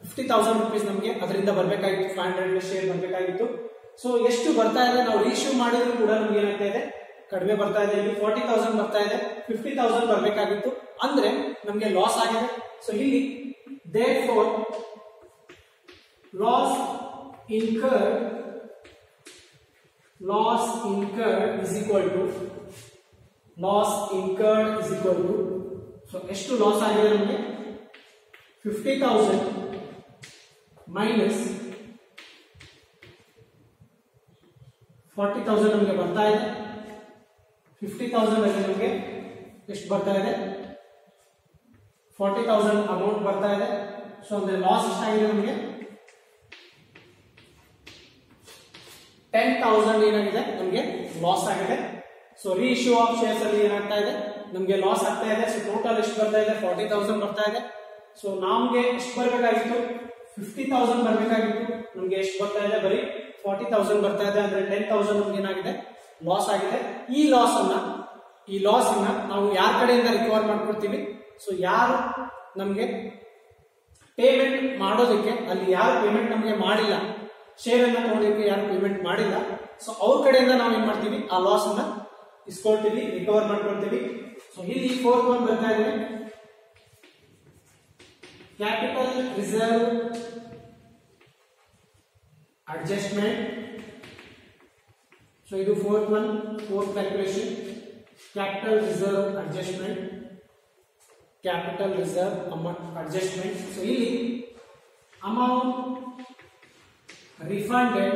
50,000 rupees ನಮಗೆ ಅದರಿಂದ ಬರಬೇಕಾಗಿತ್ತು, 500 ಶೇರ್ ಬರಬೇಕಾಗಿತ್ತು. ಸೊ ಎಷ್ಟು ಬರ್ತಾ ಇದೆ, ನಾವು ರೀಶ್ಯೂ ಮಾಡಿದ್ರು ಕೂಡ ನಮ್ಗೆ ಏನಾಗ್ತಾ ಇದೆ, ಕಡಿಮೆ ಬರ್ತಾ ಇದೆ. ಇಲ್ಲಿ 40,000 ಬರ್ತಾ ಇದೆ, 50,000 ಬರಬೇಕಾಗಿತ್ತು, ಅಂದ್ರೆ ನಮಗೆ ಲಾಸ್ ಆಗಿದೆ. ಸೊ ಇಲ್ಲಿ therefore loss incurred is equal to so ಎಷ್ಟು ಲಾಸ್ ಆಗಿದೆ ನಮಗೆ, 50,000 minus 40,000 ನಮಗೆ ಬರ್ತಾ ಇದೆ. 50,000 ಅಲ್ಲಿ ನಮಗೆ ಎಷ್ಟು ಬರ್ತಾ ಇದೆ, 40,000 ಅಮೌಂಟ್ ಬರ್ತಾ ಇದೆ. ಸೊ ಅಂದ್ರೆ ಲಾಸ್ ಎಷ್ಟಾಗಿದೆ ನಮಗೆ, 10,000 ಏನಾಗಿದೆ ನಮಗೆ ಲಾಸ್ ಆಗಿದೆ. ಸೊ ರೀಇಶ್ಯೂ ಆಫ್ ಶೇರ್ಸ್ ಅಲ್ಲಿ ಏನಾಗ್ತಾ ಇದೆ, ನಮಗೆ ಲಾಸ್ ಆಗ್ತಾ ಇದೆ. ಸೊ ಟೋಟಲ್ ಎಷ್ಟು ಬರ್ತಾ ಇದೆ, 40,000 ಬರ್ತಾ ಇದೆ. ಸೊ ನಮ್ಗೆ ಎಷ್ಟು ಬರಬೇಕಾಗಿತ್ತು, 50,000 ಬರಬೇಕಾಗಿತ್ತು, ನಮ್ಗೆ ಎಷ್ಟು ಬರ್ತಾ ಇದೆ, ಬರೀ 40,000 ಬರ್ತಾ ಇದೆ. ಅಂದ್ರೆ 10,000 ನಮ್ಗೆ ಏನಾಗಿದೆ, ಲಾಸ್ ಆಗಿದೆ. ಈ ಲಾಸ್ ಅನ್ನ ನಾವು ಯಾರ ಕಡೆಯಿಂದ ರಿಕವರ್ ಮಾಡ್ಕೊಳ್ತೀವಿ, ಸೊ ಯಾರು ನಮ್ಗೆ ಪೇಮೆಂಟ್ ಮಾಡೋದಕ್ಕೆ, ಅಲ್ಲಿ ಯಾರು ಪೇಮೆಂಟ್ ನಮ್ಗೆ ಮಾಡಿಲ್ಲ, ಶೇರ್ ಅನ್ನ ತಗೊಳ್ಳೋದಕ್ಕೆ ಯಾರು ಪೇಮೆಂಟ್ ಮಾಡಿಲ್ಲ, ಸೊ ಅವ್ರ ಕಡೆಯಿಂದ ನಾವು ಏನ್ ಮಾಡ್ತೀವಿ, ಆ ಲಾಸ್ ಅನ್ನ ಇಸ್ಕೊಳ್ತೀವಿ, ರಿಕವರ್ ಮಾಡ್ಕೊಳ್ತೀವಿ. ಸೊ ಇಲ್ಲಿ 4th one ಬರ್ತಾ ಇದೆ, capital reserve adjustment. So ಇದು fourth calculation, capital reserve adjustment, capital reserve adjustment. So ಇಲ್ಲಿ amount refunded,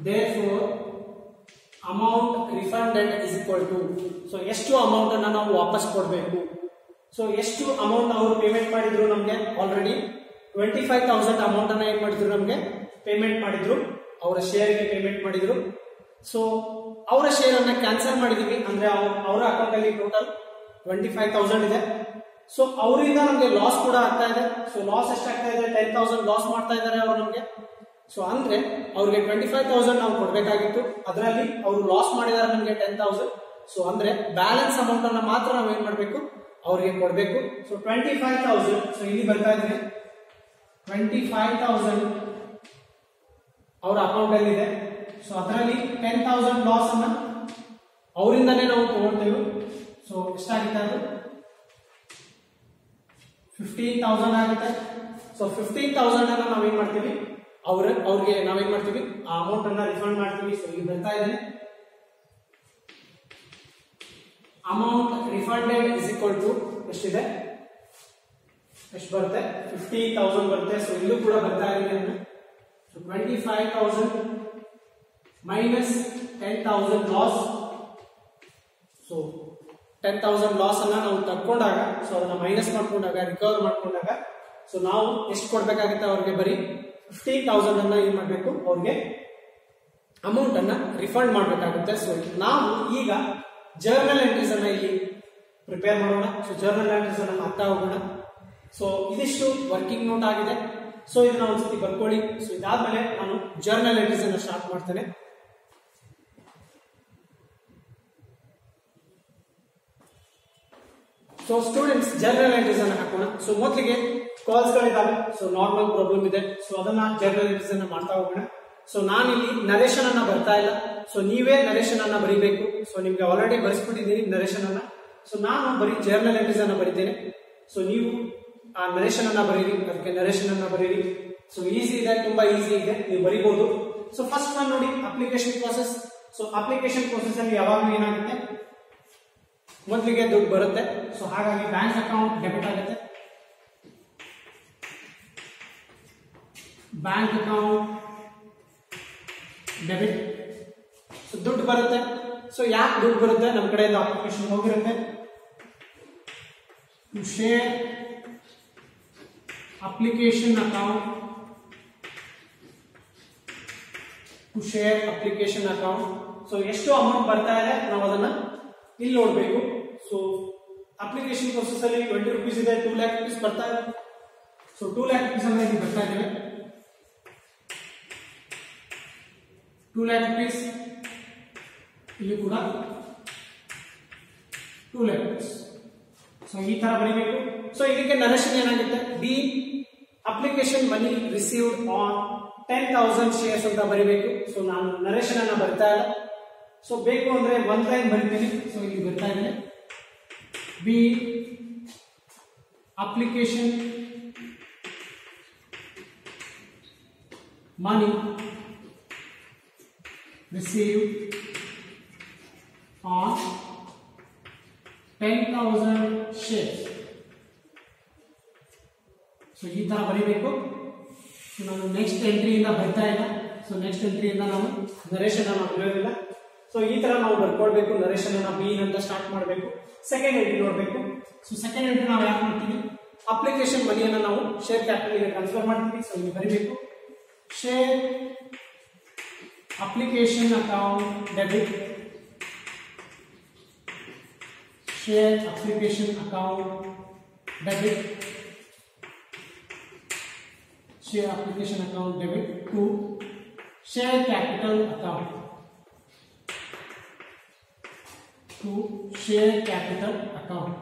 therefore amount refunded is equal to, so ಎಷ್ಟು ಅಮೌಂಟ್ ಅನ್ನು ನಾವು ವಾಪಸ್ ಕೊಡಬೇಕು. ಸೊ ಎಷ್ಟು ಅಮೌಂಟ್ ಅವರು ಪೇಮೆಂಟ್ ಮಾಡಿದ್ರು ನಮಗೆ, ಆಲ್ರೆಡಿ 25,000 ಅಮೌಂಟ್ ಅನ್ನ ಏನ್ ಮಾಡಿದ್ರು ನಮಗೆ ಪೇಮೆಂಟ್ ಮಾಡಿದ್ರು, ಅವರ ಶೇರ್ಗೆ ಪೇಮೆಂಟ್ ಮಾಡಿದ್ರು. ಸೊ ಅವರ ಶೇರ್ ಅನ್ನ ಕ್ಯಾನ್ಸಲ್ ಮಾಡಿದೀವಿ, ಅಂದ್ರೆ ಅವರ ಅಕೌಂಟ್ ಅಲ್ಲಿ ಟೋಟಲ್ 25,000 ಇದೆ. ಸೊ ಅವರಿಂದ ನಮಗೆ ಲಾಸ್ ಕೂಡ ಆಗ್ತಾ ಇದೆ. ಸೊ ಲಾಸ್ ಎಷ್ಟಾಗ್ತಾ ಇದೆ, 10,000 ಲಾಸ್ ಮಾಡ್ತಾ ಇದ್ದಾರೆ ಅವರು ನಮಗೆ. ಸೊ ಅಂದ್ರೆ ಅವ್ರಿಗೆ 25,000 ನಾವು ಕೊಡ್ಬೇಕಾಗಿತ್ತು, ಅದರಲ್ಲಿ ಅವರು ಲಾಸ್ ಮಾಡಿದಾರೆ ನಮಗೆ 10,000. ಸೊ ಅಂದ್ರೆ ಬ್ಯಾಲೆನ್ಸ್ ಅಮೌಂಟ್ ಅನ್ನ ಮಾತ್ರ ನಾವು ಏನ್ ಮಾಡ್ಬೇಕು, ಅವ್ರಿಗೆ ಕೊಡ್ಬೇಕು. ಸೊ 25,000, ಸೊ ಇಲ್ಲಿ ಬರ್ತಾ ಇದ್ರೆ 25,000 ಅವರ ಅಕೌಂಟ್ ಅಲ್ಲಿ ಇದೆ. ಸೊ ಅದರಲ್ಲಿ 10,000 ಲಾಸ್ ಅನ್ನ ಅವರಿಂದಾನೇ ನಾವು ತಗೊಳ್ತೇವೆ. ಸೊ ಎಷ್ಟಾಗುತ್ತೆ, ಅದು 15,000 ಆಗುತ್ತೆ. ಸೊ 15,000 ಅನ್ನ ನಾವೇನ್ ಮಾಡ್ತೀವಿ, ಅವ್ರಿಗೆ ನಾವೇನ್ ಮಾಡ್ತೀವಿ, ಆ ಅಮೌಂಟ್ ಅನ್ನ ರಿಫಂಡ್ ಮಾಡ್ತೀವಿ. ಸೊ ಇಲ್ಲಿ ಬರ್ತಾ ಇದೆ amount refunded is equal to ಎಷ್ಟಿದೆ, ಎಷ್ಟು ಬರುತ್ತೆ, 15,000 ಬರುತ್ತೆ. ಸೊ ಇಲ್ಲೂ ಕೂಡ ಬರ್ತಾ ಇದೆ. So 25,000 minus 10,000 loss. So 10,000 loss ಅನ್ನ ನಾವು ತಕ್ಕೊಂಡಾಗ, ಸೊ ಅದನ್ನ ಮೈನಸ್ ಮಾಡ್ಕೊಂಡಾಗ, ರಿಕವರ್ ಮಾಡ್ಕೊಂಡಾಗ, ಸೊ ನಾವು ಎಷ್ಟು ಕೊಡ್ಬೇಕಾಗುತ್ತೆ ಅವ್ರಿಗೆ, ಬರೀ 15,000 ಅನ್ನ ಏನ್ ಮಾಡ್ಬೇಕು, ಅವ್ರಿಗೆ ಅಮೌಂಟ್ ಅನ್ನ ರಿಫಂಡ್ ಮಾಡ್ಬೇಕಾಗುತ್ತೆ. ಸೊ ನಾವು ಈಗ ಜರ್ನಲ್ ಎಂಟ್ರೀಸ್ ಅನ್ನ ಇಲ್ಲಿ ಪ್ರಿಪೇರ್ ಮಾಡೋಣ. ಸೊ ಜರ್ನಲ್ ಎಂಟ್ರೀಸ್ ಅನ್ನ ಮಾಡ್ತಾ ಹೋಗೋಣ. ಸೊ ಇದಿಷ್ಟು ವರ್ಕಿಂಗ್ ನೋಟ್ ಆಗಿದೆ. ಸೊ ಇದನ್ನ ಒಂದ್ಸತಿ ಬರ್ಕೊಳ್ಳಿ. ಸೊ ಇದಾದ್ಮೇಲೆ ನಾನು ಜರ್ನಲ್ ಎಂಟ್ರೀಸ್ ಅನ್ನ ಸ್ಟಾರ್ಟ್ ಮಾಡ್ತೇನೆ. ಸೊ ಸ್ಟೂಡೆಂಟ್ಸ್, ಜರ್ನಲ್ ಎಂಟ್ರೀಸ್ ಅನ್ನ ಹಾಕೋಣ. ಸೊ ಮೊದಲಿಗೆ ಕಾಲ್ಸ್ ಗಳಿದಾವೆ. ಸೊ ನಾರ್ಮಲ್ ಪ್ರಾಬ್ಲಮ್ ಇದೆ. ಸೊ ಅದನ್ನ ಜರ್ನಲ್ ಎಂಟ್ರೀಸ್ ಅನ್ನ ಮಾಡ್ತಾ ಹೋಗೋಣ. ಸೊ ನಾನಿಲ್ಲಿ ನರೇಶನ್ ಅನ್ನ ಬರ್ತಾ ಇಲ್ಲ. ಸೊ ನೀವೇ ನರೇಶನ್ ಅನ್ನ ಬರೀಬೇಕು. ಸೊ ನಿಮ್ಗೆ ಆಲ್ರೆಡಿ ಬರೆಸ್ಬಿಟ್ಟಿದ್ದೀನಿ ನರೇಶನ್ ಅನ್ನ. ಸೊ ನಾನು ಬರೀ ಜರ್ನಲ್ ಎಂಟ್ರೀಸ್ ಅನ್ನ ಬರೀತೇನೆ. ಸೊ ನೀವು ಆ ನರೇಶನ್ ಅನ್ನ ಬರೀರಿ, ಅದಕ್ಕೆ ನರೇಶನ್ ಅನ್ನ ಬರೀರಿ. ಸೊ ಈಸಿ ಇದೆ, ತುಂಬಾ ಈಸಿ ಇದೆ, ನೀವು ಬರೀಬಹುದು. ಸೊ ಫಸ್ಟ್ ಒನ್ ನೋಡಿ, application process. So application process ಅಲ್ಲಿ ಯಾವಾಗಲೂ ಏನಾಗುತ್ತೆ, ಮೊದಲಿಗೆ ದುಡ್ಡು ಬರುತ್ತೆ. ಸೊ ಹಾಗಾಗಿ ಬ್ಯಾಂಕ್ ಅಕೌಂಟ್ ಡೆಬಿಟ್ ಆಗುತ್ತೆ, ಬ್ಯಾಂಕ್ ಅಕೌಂಟ್ ಡೆಬಿಟ್. ಸೊ ದುಡ್ಡು ಬರುತ್ತೆ. ಸೊ ಯಾಕೆ ದುಡ್ಡು ಬರುತ್ತೆ, ನಮ್ಮ ಕಡೆಯಿಂದ ಅಪ್ಲಿಕೇಶನ್ ಹೋಗಿರುತ್ತೆ. To share application account, to share application account. So ಎಷ್ಟು ಅಮೌಂಟ್ ಬರ್ತಾ ಇದೆ ನಾವು ಅದನ್ನ ಇಲ್ಲಿ ನೋಡ್ಬೇಕು. ಸೊ ಅಪ್ಲಿಕೇಶನ್ ಪ್ರೋಸೆಸ್ ಅಲ್ಲಿ 20 ರೂಪೀಸ್ ಇದೆ, 2 lakh rupees ಬರ್ತಾ ಇದೆ. ಸೊ 2 lakh rupees ಅನ್ನ ಇಲ್ಲಿ ಬರ್ತಾ ಇದ್ದೇವೆ. 2 lakh rupees ಇಲ್ಲಿ ಕೂಡ 2 lakh rupees. ಸೊ ಈ ತರ ಬರೀಬೇಕು. ಸೊ ಇದಕ್ಕೆ ನರೇಶನ್ ಏನಾಗುತ್ತೆ, the application money received on 10,000 shares ಅಂತ ಬರೀಬೇಕು. ಸೊ ನಾನು ನರೇಶನ್ ಅನ್ನ ಬರ್ತಾ ಇಲ್ಲ. ಸೊ ಬೇಕು ಅಂದ್ರೆ ಒಂದ್ ಲೈನ್ ಬರೀತೀನಿ. ಸೊ ಇಲ್ಲಿ ಬರ್ತಾ ಇದೆ, B application money received on 10,000 shares. So ಈ ತರ ಬರೀಬೇಕು. ಸೊ ನಾನು ನೆಕ್ಸ್ಟ್ ಎಂಟ್ರಿಯಿಂದ ಬರ್ತಾ ಇಲ್ಲ. ಸೊ ನೆಕ್ಸ್ಟ್ ಎಂಟ್ರಿಯಿಂದ ನಾವು ನರೇಶನ್ ಅನ್ನು ಬರೆಯೋದಿಲ್ಲ. ಸೊ ಈ ತರ ನಾವು ಬರ್ಕೊಳ್ಬೇಕು. ನರೇಶನ್ ಅನ್ನ ಬಿ ಅಂತ ಸ್ಟಾರ್ಟ್ ಮಾಡಬೇಕು. ಸೆಕೆಂಡ್ ಎಂಟ್ರಿ ನೋಡಬೇಕು. ಸೊ ಸೆಕೆಂಡ್ ಎಂಟ್ರಿ ನಾವು ಯಾಕೆ ಮಾಡ್ತೀವಿ, ಅಪ್ಲಿಕೇಶನ್ ಮನಿಯನ್ನು ನಾವು ಶೇರ್ ಕ್ಯಾಪಿಟಲ್ ಗೆ ಟ್ರಾನ್ಸ್ಫರ್ ಮಾಡ್ತೀವಿ. ಸೊ ಇಲ್ಲಿ ಬರೀಬೇಕು, share application account debit, share application account debit, share application account debit to share capital account, to share capital account.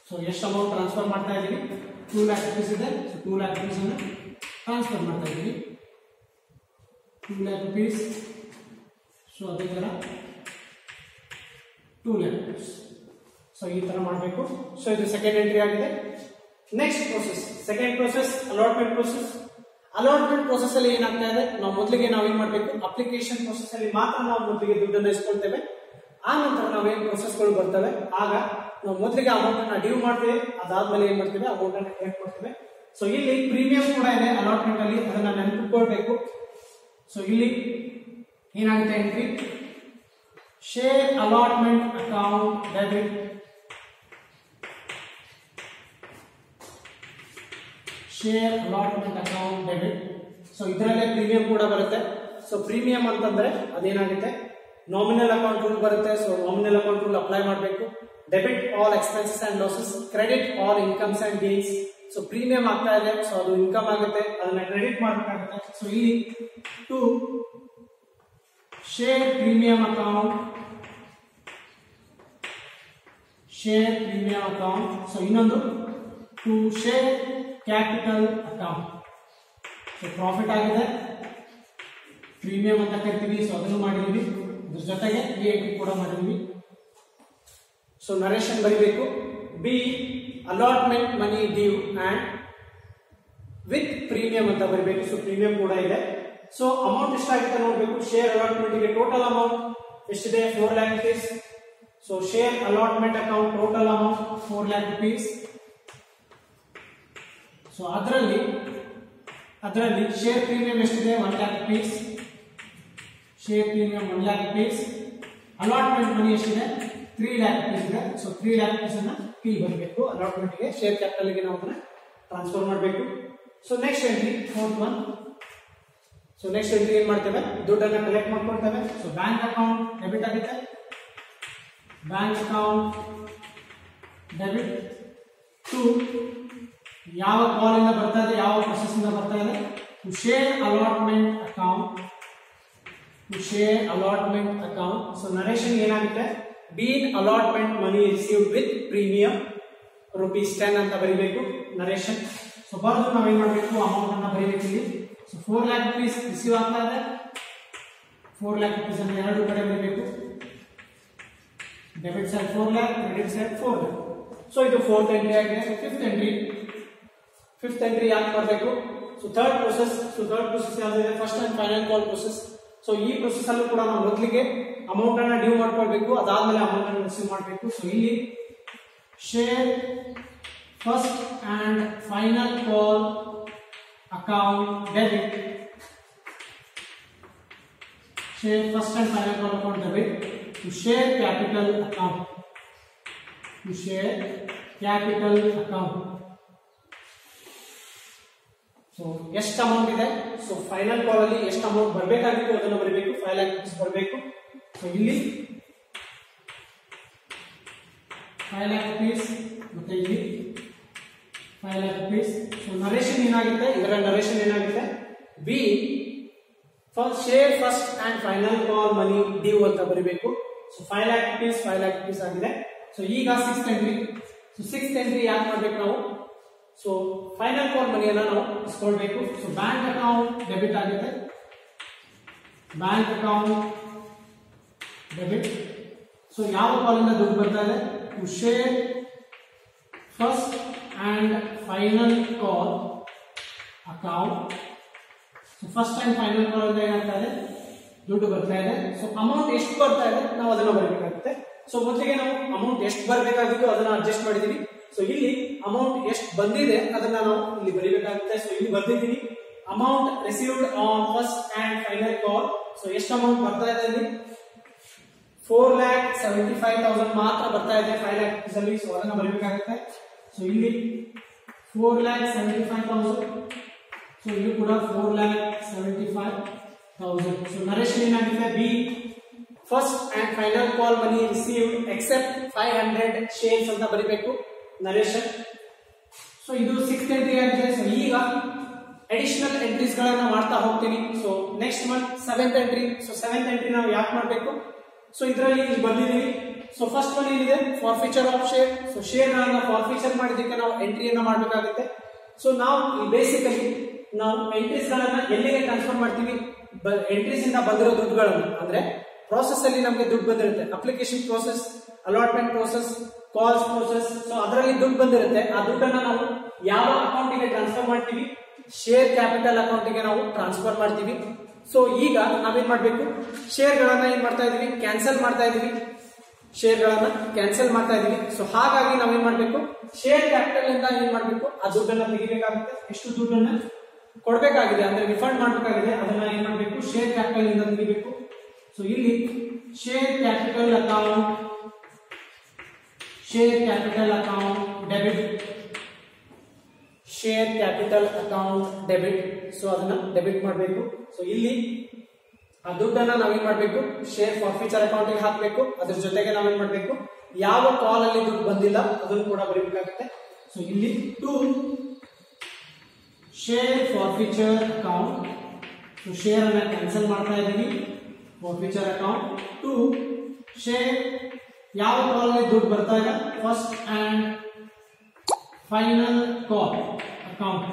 So ಎಷ್ಟು ಅಮೌಂಟ್ ಟ್ರಾನ್ಸ್ಫರ್ ಮಾಡ್ತಾ ಇದೀವಿ, 2 lakh rupees ಇದೆ. ಸೊ 2 lakh rupees ಅನ್ನು transfer ಮಾಡ್ತಾ ಇದೀವಿ, 2 lakh rupees. ಸೊ ಅದೇ ತರ 2 lakh rupees. So ಈ ತರ ಮಾಡಬೇಕು. ಸೊ ಇದು ಸೆಕೆಂಡ್ ಎಂಟ್ರಿ ಆಗಿದೆ. Next process, second process allotment process. Allotment process ಅಲ್ಲಿ ಏನಾಗ್ತಾ ಇದೆ, ನಾವು ಮೊದಲಿಗೆ ನಾವೇನ್ ಮಾಡಬೇಕು, ಅಪ್ಲಿಕೇಶನ್ ಪ್ರೋಸೆಸ್ ಅಲ್ಲಿ ಮಾತ್ರ ನಾವು ಮೊದಲಿಗೆ ದುಡ್ಡನ್ನು ಇಸ್ಕೊಳ್ತೇವೆ. ಆ ನಂತರ ನಾವೇನ್ ಪ್ರೋಸೆಸ್ಗಳು ಬರ್ತವೆ, ಆಗ ನಾವು ಮೊದಲಿಗೆ ಅಮೌಂಟ್ ಅನ್ನ ಡ್ಯೂ ಮಾಡ್ತೇವೆ, ಅದಾದ್ಮೇಲೆ ಏನ್ ಮಾಡ್ತೇವೆ, ಅಮೌಂಟ್ ಅನ್ನ ಕಲೆಕ್ಟ್ ಮಾಡ್ತೇವೆ. ಸೊ ಇಲ್ಲಿ ಪ್ರೀಮಿಯಂ ಕೂಡ ಇದೆ ಅಲಾಟ್ಮೆಂಟ್ ಅಲ್ಲಿ, ಅದನ್ನ ನೆನಪಿಟ್ಕೊಳ್ಬೇಕು. ಸೊ ಇಲ್ಲಿ ಏನಾಗುತ್ತೆ entry, share allotment account debit, share allotment account debit. So ಇದರಲ್ಲೇ ಪ್ರೀಮಿಯಂ ಕೂಡ ಬರುತ್ತೆ. ಸೊ ಪ್ರೀಮಿಯಂ ಅಂತಂದ್ರೆ ಅದೇನಾಗುತ್ತೆ, ನಾಮಿನಲ್ ಅಕೌಂಟ್ ರೂಲ್ ಬರುತ್ತೆ. So nominal account rule apply ಮಾಡಬೇಕು. Debit all expenses and losses, credit all incomes and gains. So premium ಆಗ್ತಾ ಇದೆ, so ಅದು ಇನ್ಕಮ್ ಆಗುತ್ತೆ, ಅದನ್ನ ಕ್ರೆಡಿಟ್ ಮಾಡಬೇಕಾಗುತ್ತೆ. ಸೊ ಇಲ್ಲಿ to share premium account, share premium account. So ಇನ್ನೊಂದು to share capital account. So profit ಆಗಿದೆ, ಪ್ರೀಮಿಯಂ ಅಂತ ಕರಿತೀವಿ. ಸೊ ಅದನ್ನು ಮಾಡಿದೀವಿ, ಅದ್ರ ಜೊತೆಗೆ ಈ ಎಂಟ್ರಿ ಕೂಡ ಮಾಡಿದೀವಿ. ಸೊ ನರೇಶನ್ ಬರೀಬೇಕು. Be allotment money due and with premium ಅಂತ ಬರೀಬೇಕು. ಸೊ ಪ್ರೀಮಿಯಂ ಕೂಡ ಇದೆ. ಸೊ ಅಮೌಂಟ್ ಎಷ್ಟಾಗುತ್ತೆ ನೋಡ್ಬೇಕು. ಶೇರ್ ಅಲಾಟ್ಮೆಂಟ್ ಗೆ ಟೋಟಲ್ ಅಮೌಂಟ್ ಎಷ್ಟಿದೆ, 4 lakh rupees. So share allotment account total amount 4 lakh rupees. So ಅದರಲ್ಲಿ ಶೇರ್ ಪ್ರೀಮಿಯಂ ಎಷ್ಟಿದೆ, 1 lakh rupees. Share premium 1 lakh rupees. Allotment ಮನಿ ಎಷ್ಟಿದೆ, 3 lakh rupees ಇದೆ. ಸೊ 3 lakh rupees ಅನ್ನ P ಬರಬೇಕು ಅಲಾಟ್ಮೆಂಟ್ ಗೆ, share capital ಗೆ ನಾವು ಅದನ್ನ ಟ್ರಾನ್ಸ್ಫರ್ ಮಾಡಬೇಕು. So next entry, fourth one. So next entry ಏನ್ ಮಾಡ್ತೇವೆ, ದುಡ್ಡನ್ನ collect ಮಾಡ್ಕೊಳ್ತೇವೆ. So bank account debit ಆಗುತ್ತೆ, ಬ್ಯಾಂಕ್ ಅಕೌಂಟ್ ಡೆಬಿಟ್ ಟು ಯಾವ ಕಾಲ್ ಇಂದ ಬರ್ತಾ ಇದೆ, ಯಾವ ಪ್ರೊಸೆಸ್ ಇಂದ ಬರ್ತಾ ಇದೆ, to share allotment account, to share allotment account. So narration ಏನಾಗುತ್ತೆ, being allotment money received with premium ₹10 ಅಂತ ಬರೀಬೇಕು ನರೇಶನ್. ಸೊ ಬರೆದು ನಾವೇನ್ ಮಾಡಬೇಕು, ಅಮೌಂಟ್ ಅನ್ನ ಬರೀಬೇಕು ಇಲ್ಲಿ. ಸೊ 4 lakh rupees ರಿಸೀವ್ ಆಗ್ತಾ ಇದೆ, 4 lakh rupees ಅನ್ನು ಎರಡು ಕಡೆ ಬರೀಬೇಕು. Debit side 4 lakh, credit side 4 lakh. So ಇದು ಫೋರ್ತ್ ಎಂಟ್ರಿ ಆಗಿದೆ. ಫಿಫ್ತ್ ಎಂಟ್ರಿ ಯಾಕೆ ಮಾಡಬೇಕು, so third process. So third process ಯಾವ್ದಿದೆ, first and final call process. So ಈ ಪ್ರೋಸೆಸ್ ಅಲ್ಲೂ ಕೂಡ ನಾವು ಮೊದಲಿಗೆ ಅಮೌಂಟ್ ಅನ್ನ ಡ್ಯೂ ಮಾಡ್ಕೊಳ್ಬೇಕು, ಅದಾದ್ಮೇಲೆ ಅಮೌಂಟ್ ಅನ್ನು ರಿಸೀವ್ ಮಾಡಬೇಕು. ಸೊ ಇಲ್ಲಿ share first and final call account debit, share first and final call account debit to share capital account, to share capital account. So ಎಷ್ಟು ಅಮೌಂಟ್ ಇದೆ, ಸೊ ಫೈನಲ್ ಕಾಲ್ ಅಲ್ಲಿ ಎಷ್ಟು amount ಬರಬೇಕಾಗಿತ್ತು ಅದನ್ನು ಬರಬೇಕು, 5 lakh rupees ಬರಬೇಕು. So ಇಲ್ಲಿ 5 lakh rupees ಮತ್ತೆ ಇಲ್ಲಿ 5 lakh rupees. ಸೊ ನರೇಶನ್ ಏನಾಗುತ್ತೆ, ಇದರ ನರೇಶನ್ ಏನಾಗುತ್ತೆ, be first share first and final call money due ಅಂತ ಬರೀಬೇಕು. ಸೊ 5 lakh rupees ಆಗಿದೆ. ಸೊ ಈಗ sixth entry. So sixth entry ಯಾಕೆ ಮಾಡ್ಬೇಕು ನಾವು, ಸೊ ಫೈನಲ್ ಕಾಲ್ ಮನಿಯನ್ನ ನಾವು ಇಸ್ಕೊಳ್ಬೇಕು. ಸೊ ಬ್ಯಾಂಕ್ ಅಕೌಂಟ್ ಡೆಬಿಟ್ ಆಗುತ್ತೆ, ಬ್ಯಾಂಕ್ ಅಕೌಂಟ್ ಡೆಬಿಟ್. ಸೊ ಯಾವ ಕಾಲ್ ಇಂದ ದುಡ್ಡು ಬರ್ತಾ ಇದೆ, to share first and final call account. So first and final call ಇಂದ ಏನಾಗ್ತಾ ಇದೆ, ದುಡ್ಡು ಬರ್ತಾ ಇದೆ. ಸೊ ಅಮೌಂಟ್ ಎಷ್ಟು ಬರ್ತಾ ಇದೆ ನಾವು ಅದನ್ನ ಬರಬೇಕಾಗುತ್ತೆ. ಸೊ ಮೊದಲಿಗೆ ನಾವು ಅಮೌಂಟ್ ಎಷ್ಟು ಬರಬೇಕಾಗಿತ್ತು ಅದನ್ನ ಅಡ್ಜಸ್ಟ್ ಮಾಡಿದೀವಿ. ಸೊ ಇಲ್ಲಿ ಅಮೌಂಟ್ ಎಷ್ಟು ಬಂದಿದೆ ಅದನ್ನ ನಾವು ಇಲ್ಲಿ ಬರೀಬೇಕಾಗುತ್ತೆ. ಸೊ ಇಲ್ಲಿ ಬರ್ದಿದ್ದೀನಿ amount received on first and final call. So ಎಷ್ಟು ಅಮೌಂಟ್ ಬರ್ತಾ ಇದೆ ಇಲ್ಲಿ, 4,75,000 ಮಾತ್ರ ಬರ್ತಾ ಇದೆ 5 lakh rupees ಅಲ್ಲಿ. ಸೊ ಅದನ್ನ ಬರೀಬೇಕಾಗುತ್ತೆ. ಸೊ ಇಲ್ಲಿ 4,75,000. ಸೊ ಇಲ್ಲಿ ಕೂಡ 4,75,000. ಸೊ ನರೇಶನ್ ಏನಾಗಿದೆ, be first and final call money received except 500 shares ಅಂತ ಬರೀಬೇಕು ನರೇಶನ್. ಸೊ ಇದು ಸಿಕ್ಸ್ತ್ ಎಂಟ್ರಿ ಆಗಿದೆ. ಸೊ ಈಗ ಅಡಿಷನಲ್ ಎಂಟ್ರೀಸ್ ಗಳನ್ನ ಮಾಡ್ತಾ ಹೋಗ್ತೀನಿ. So next month seventh entry. So seventh entry ನಾವು ಯಾಕೆ ಮಾಡಬೇಕು, ಸೊ ಇದರಲ್ಲಿ ಬಂದಿದ್ದೀವಿ. ಸೊ ಫಸ್ಟ್ ಒನ್ ಏನಿದೆ, ಫಾರ್ಫಿಚರ್ ಆಫ್ ಶೇರ್. ಸೊ ಶೇರ್ ಗಳನ್ನ ಫಾರ್ಫಿಚರ್ ಮಾಡಿದ್ದಕ್ಕೆ ನಾವು ಎಂಟ್ರಿಯನ್ನ ಮಾಡಬೇಕಾಗುತ್ತೆ. ಸೊ ನಾವು ಬೇಸಿಕಲಿ ನಾವು ಎಂಟ್ರೀಸ್ ಗಳನ್ನ ಎಲ್ಲಿಗೆ ಟ್ರಾನ್ಸ್ಫರ್ ಮಾಡ್ತೀವಿ, ಎಂಟ್ರೀಸ್ ಇಂದ ಬಂದಿರೋ ದುಡ್ಡುಗಳನ್ನು, ಅಂದ್ರೆ ಪ್ರೋಸೆಸ್ ಅಲ್ಲಿ ನಮಗೆ ದುಡ್ಡು ಬಂದಿರುತ್ತೆ. Application process, allotment process, calls process. So ಅದರಲ್ಲಿ ದುಡ್ಡು ಬಂದಿರುತ್ತೆ. ಆ ದುಡ್ಡನ್ನ ನಾವು ಯಾವ ಅಕೌಂಟಿಗೆ ಟ್ರಾನ್ಸ್ಫರ್ ಮಾಡ್ತೀವಿ? ಶೇರ್ ಕ್ಯಾಪಿಟಲ್ ಅಕೌಂಟಿಗೆ ನಾವು ಟ್ರಾನ್ಸ್ಫರ್ ಮಾಡ್ತೀವಿ. ಸೊ ಈಗ ನಾವೇನ್ ಮಾಡ್ಬೇಕು? ಶೇರ್ ಗಳನ್ನ ಏನ್ ಮಾಡ್ತಾ ಇದೀವಿ? ಕ್ಯಾನ್ಸಲ್ ಮಾಡ್ತಾ ಇದೀವಿ. ಶೇರ್ ಗಳನ್ನ ಕ್ಯಾನ್ಸಲ್ ಮಾಡ್ತಾ ಇದೀವಿ. ಸೊ ಹಾಗಾಗಿ ನಾವೇನ್ ಮಾಡ್ಬೇಕು? ಶೇರ್ ಕ್ಯಾಪಿಟಲ್ ಇಂದ ಏನ್ ಮಾಡ್ಬೇಕು? ಆ ದುಡ್ಡನ್ನ ತೆಗಿಬೇಕಾಗುತ್ತೆ. ಎಷ್ಟು ದುಡ್ಡನ್ನ ಕೊಡ್ಬೇಕಾಗಿದೆ ಅಂದ್ರೆ ರಿಫಂಡ್ ಮಾಡಬೇಕಾಗಿದೆ, ಅದನ್ನ ಏನ್ ಮಾಡ್ಬೇಕು? ಶೇರ್ ಕ್ಯಾಪಿಟಲ್ ಇಂದ ತೆಗಿಬೇಕು. ಸೊ ಇಲ್ಲಿ share capital account debit, share capital account debit. So ಅದನ್ನ ಡೆಬಿಟ್ ಮಾಡಬೇಕು. ಸೊ ಇಲ್ಲಿ ಆ ದುಡ್ಡನ್ನ ನಾವೇನ್ ಮಾಡ್ಬೇಕು? ಶೇರ್ ಫಾರ್ಫಿಚರ್ ಅಕೌಂಟಿಗೆ ಹಾಕ್ಬೇಕು. ಅದ್ರ ಜೊತೆಗೆ ನಾವೇನ್ ಮಾಡ್ಬೇಕು? ಯಾವ ಕಾಲ್ ಅಲ್ಲಿ ದುಡ್ಡು ಬಂದಿಲ್ಲ ಅದನ್ನು ಕೂಡ ಬರೀಬೇಕಾಗುತ್ತೆ. ಸೊ ಇಲ್ಲಿ to share forfeiture account, share ಅನ್ನ ಕ್ಯಾನ್ಸಲ್ ಮಾಡ್ತಾ ಇದೀವಿ. ಫಾರ್ಫಿಚರ್ ಅಕೌಂಟ್ ಟು ಶೇರ್ ಯಾವ ಕಾಲ್ ಅಲ್ಲಿ ದುಡ್ಡು ಬರ್ತಾ ಇಲ್ಲ? First and final call account,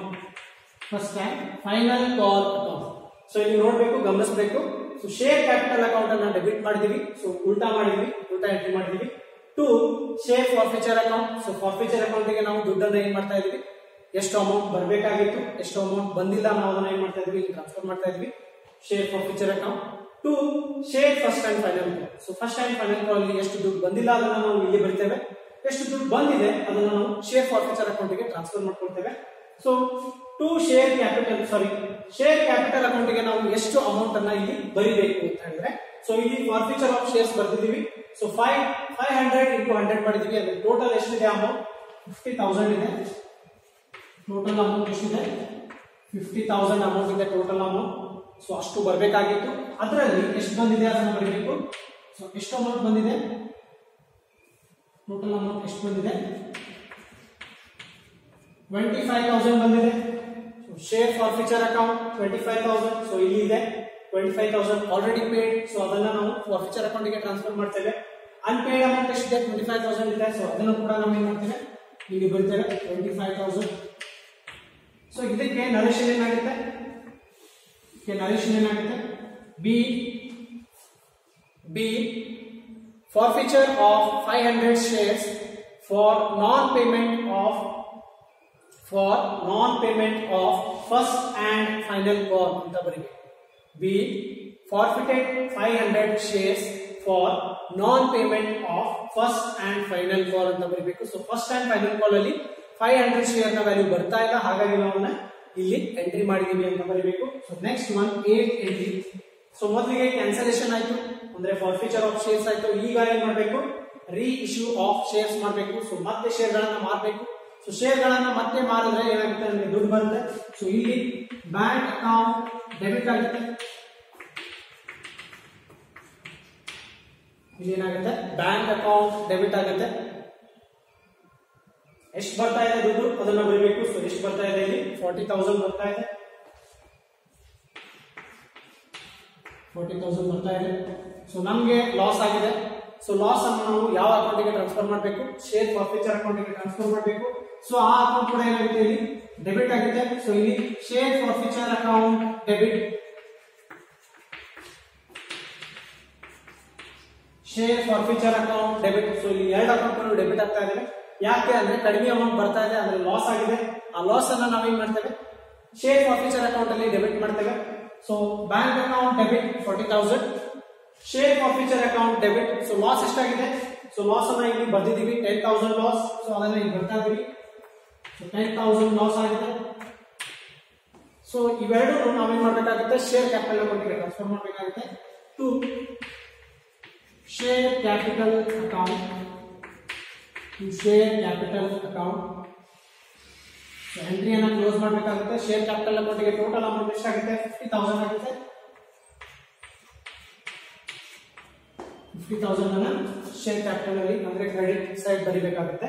first and final call account. So ಇಲ್ಲಿ ನೋಡ್ಬೇಕು, ಗಮನಿಸಬೇಕು. ಸೊ ಶೇರ್ ಕ್ಯಾಪಿಟಲ್ ಅಕೌಂಟ್ ಅನ್ನ ಡೆಬಿಟ್ ಮಾಡಿದೀವಿ. ಸೊ ಉಲ್ಟಾ ಎಂಟ್ರಿ ಮಾಡಿದೀವಿ. To share forfeiture account. So forfeiture account ಗೆ ನಾವು ದುಡ್ಡನ್ನ ಏನ್ ಮಾಡ್ತಾ ಇದೀವಿ? ಎಷ್ಟು ಅಮೌಂಟ್ ಬರಬೇಕಾಗಿತ್ತು, ಎಷ್ಟು ಅಮೌಂಟ್ ಬಂದಿಲ್ಲ, ನಾವು ಅದನ್ನ ಏನ್ ಮಾಡ್ತಾ ಇದೀವಿ? ಟ್ರಾನ್ಸ್ಫರ್ ಮಾಡ್ತಾ ಇದೀವಿ. Share forfeiture account to share first and final call. So first and final call ಅಲ್ಲಿ ಎಷ್ಟು ದುಡ್ಡು ಬಂದಿಲ್ಲ ಅದನ್ನ ನಾವು ಇಲ್ಲಿ ಬರ್ತೇವೆ. ಎಷ್ಟು ದುಡ್ಡು ಬಂದಿದೆ ಅದನ್ನ ನಾವು ಶೇರ್ ಫಾರ್ಫಿಚರ್ ಅಕೌಂಟ್ಗೆ ಟ್ರಾನ್ಸ್ಫರ್ ಮಾಡ್ಕೊಳ್ತೇವೆ. ಸೊ ಟು ಶೇರ್ ಕ್ಯಾಪಿಟಲ್ ಅಕೌಂಟ್ಗೆ ನಾವು ಎಷ್ಟು ಅಮೌಂಟ್ ಅನ್ನ ಇಲ್ಲಿ ಬರಿಬೇಕು ಅಂತ ಹೇಳಿದ್ರೆ, ಸೊ ಇಲ್ಲಿ ಫಾರ್ಫಿಚರ್ ಆಫ್ ಶೇರ್ಸ್ ಬರ್ತಿದೀವಿ. ಸೊ 500 into 100 ಮಾಡಿದೀವಿ. ಅದ್ರ ಟೋಟಲ್ ಎಷ್ಟಿದೆ ಅಮೌಂಟ್? 50,000 ಇದೆ. ಟೋಟಲ್ ಅಮೌಂಟ್ ಎಷ್ಟಿದೆ? 50,000 ಅಮೌಂಟ್ ಇದೆ ಟೋಟಲ್ ಅಮೌಂಟ್. ಸೊ ಅಷ್ಟು ಬರಬೇಕಾಗಿತ್ತು. ಅದರಲ್ಲಿ ಎಷ್ಟು ಬಂದಿದೆ ಅದನ್ನು ಬರೀಬೇಕು. ಸೊ ಎಷ್ಟು ಅಮೌಂಟ್ ಬಂದಿದೆ? ಟೋಟಲ್ ಅಮೌಂಟ್ ಎಷ್ಟು ಬಂದಿದೆ? 25,000 ಬಂದಿದೆ. Share forfeiture account 25,000. ಸೊ ಇಲ್ಲಿ ಇದೆ 25,000 ಆಲ್ರೆಡಿ ಪೇಡ್. ಸೊ ಅದನ್ನ ನಾವು ಫಾರ್ಫಿಚರ್ ಅಕೌಂಟ್ಗೆ ಟ್ರಾನ್ಸ್ಫರ್ ಮಾಡ್ತೇವೆ. ಅನ್ಪೇಡ್ ಅಮೌಂಟ್ ಎಷ್ಟಿದೆ? 25,000 ಇದೆ. ಸೊ ಅದನ್ನು ಕೂಡ ನಾವು ಏನ್ ಮಾಡ್ತೇವೆ? ಇಲ್ಲಿ ಬರ್ತೇವೆ 25,000. ಸೊ ಇದಕ್ಕೆ ನರೇಶನ್ ಏನಾಗುತ್ತೆ? ಬಿ forfeiture of 500 shares for non-payment of first and final call ಅಂತ ಬರೀಬೇಕು. B forfeited 500 shares for non-payment of first and final call ಅಂತ ಬರೀಬೇಕು. So first and final call ಅಲ್ಲಿ 500 ಶೇರ್ ನ ವ್ಯಾಲ್ಯೂ ಬರ್ತಾ ಇಲ್ಲ, ಹಾಗಾಗಿ ನಾವು ಇಲ್ಲಿ ಎಂಟ್ರಿ ಮಾಡಿದೀವಿ ಅಂತ ಬರೀಬೇಕು. So next one 8 entry. So ಮೊದಲಿಗೆ ಕ್ಯಾನ್ಸಲೇಷನ್ ಆಯ್ತು ಅಂದ್ರೆ ಫಾರ್ಫಿಚರ್ ಆಫ್ ಶೇರ್ಸ್ ಆಯ್ತು. ಈಗ ಏನ್ ಮಾಡಬೇಕು? ರೀ ಇಶ್ಯೂ ಆಫ್ ಶೇರ್ಸ್ ಮಾಡಬೇಕು. ಸೊ ಮತ್ತೆ ಶೇರ್ ಗಳನ್ನ ಮಾರಬೇಕು. ಸೊ ಶೇರ್ ಗಳನ್ನ ಮತ್ತೆ ಮಾರಿದ್ರೆ ಏನಾಗುತ್ತೆ ಅಂದ್ರೆ ದುಡ್ಡು ಬರುತ್ತೆ. ಸೊ ಇಲ್ಲಿ ಬ್ಯಾಂಕ್ ಅಕೌಂಟ್ ಡೆಬಿಟ್ ಆಗುತ್ತೆ. ಇಲ್ಲಿ ಏನಾಗುತ್ತೆ? ಬ್ಯಾಂಕ್ ಅಕೌಂಟ್ ಡೆಬಿಟ್ ಆಗುತ್ತೆ. ಎಷ್ಟು ಬರ್ತಾ ಇದೆ ದುಡ್ಡು ಅದನ್ನ ಬರೀಬೇಕು. ಸೊ ಎಷ್ಟು ಬರ್ತಾ ಇದೆ? ಇಲ್ಲಿ 40,000 ಬರ್ತಾ ಇದೆ. 40,000 ಬರ್ತಾ ಇದೆ. ಸೊ ನಮ್ಗೆ ಲಾಸ್ ಆಗಿದೆ. ಸೊ ಲಾಸ್ ಅನ್ನು ನಾವು ಯಾವ ಅಕೌಂಟಿಗೆ ಟ್ರಾನ್ಸ್ಫರ್ ಮಾಡಬೇಕು? ಶೇರ್ ಫಾರ್ಫಿಚರ್ ಅಕೌಂಟಿಗೆ ಟ್ರಾನ್ಸ್ಫರ್ ಮಾಡಬೇಕು. ಸೊ ಆ ಅಕೌಂಟ್ ಕೂಡ ಏನಾಗುತ್ತೆ? ಇಲ್ಲಿ ಡೆಬಿಟ್ ಆಗಿದೆ. ಸೊ ಇಲ್ಲಿ share forfeiture account debit, share forfeiture account debit. So ಇಲ್ಲಿ ಎರಡು ಅಕೌಂಟ್ ಡೆಬಿಟ್ ಆಗ್ತಾ ಇದೆ. ಯಾಕೆ ಅಂದ್ರೆ ಕಡಿಮೆ ಅಮೌಂಟ್ ಬರ್ತಾ ಇದೆ, ಅಂದ್ರೆ ಲಾಸ್ ಆಗಿದೆ. ಆ ಲಾಸ್ ಅನ್ನ ನಾವೇನ್ ಮಾಡ್ತೇವೆ? ಶೇರ್ ಫಾರ್ಫಿಚರ್ ಅಕೌಂಟ್ ಅಲ್ಲಿ ಡೆಬಿಟ್ ಮಾಡ್ತೇವೆ. So bank account debit 40,000, share forfeiture account debit. So loss ಎಷ್ಟಾಗಿದೆ? ಸೊ ಲಾಸ್ ಅನ್ನ ಇಲ್ಲಿ ಬರ್ದಿದ್ದೀವಿ 10,000 ಲಾಸ್. ಸೊ ಅದನ್ನ ಇಲ್ಲಿ ಬರ್ತಾ ಇದೀವಿ. ಸೊ 10,000 ಲಾಸ್ ಆಗಿದೆ. ಸೊ ಇವೆರಡು ನಾವೇನ್ ಮಾಡ್ಬೇಕಾಗುತ್ತೆ? ಶೇರ್ ಕ್ಯಾಪಿಟಲ್ ಅಕೌಂಟ್ಗೆ ಟ್ರಾನ್ಸ್ಫರ್ ಮಾಡಬೇಕಾಗುತ್ತೆ. To share capital account, so ಎಂಟ್ರಿಯನ್ನು ಕ್ಲೋಸ್ ಮಾಡಬೇಕಾಗುತ್ತೆ. ಶೇರ್ ಕ್ಯಾಪಿಟಲ್ ಅಕೌಂಟ್ಗೆ ಟೋಟಲ್ ಅಮೌಂಟ್ ಎಷ್ಟಾಗುತ್ತೆ? 50,000 ಆಗುತ್ತೆ. 50,000 ಅನ್ನ ಶೇರ್ ಕ್ಯಾಪಿಟಲ್ ಅಲ್ಲಿ ಅಂದ್ರೆ ಕ್ರೆಡಿಟ್ ಸೈಡ್ ಬರೀಬೇಕಾಗುತ್ತೆ.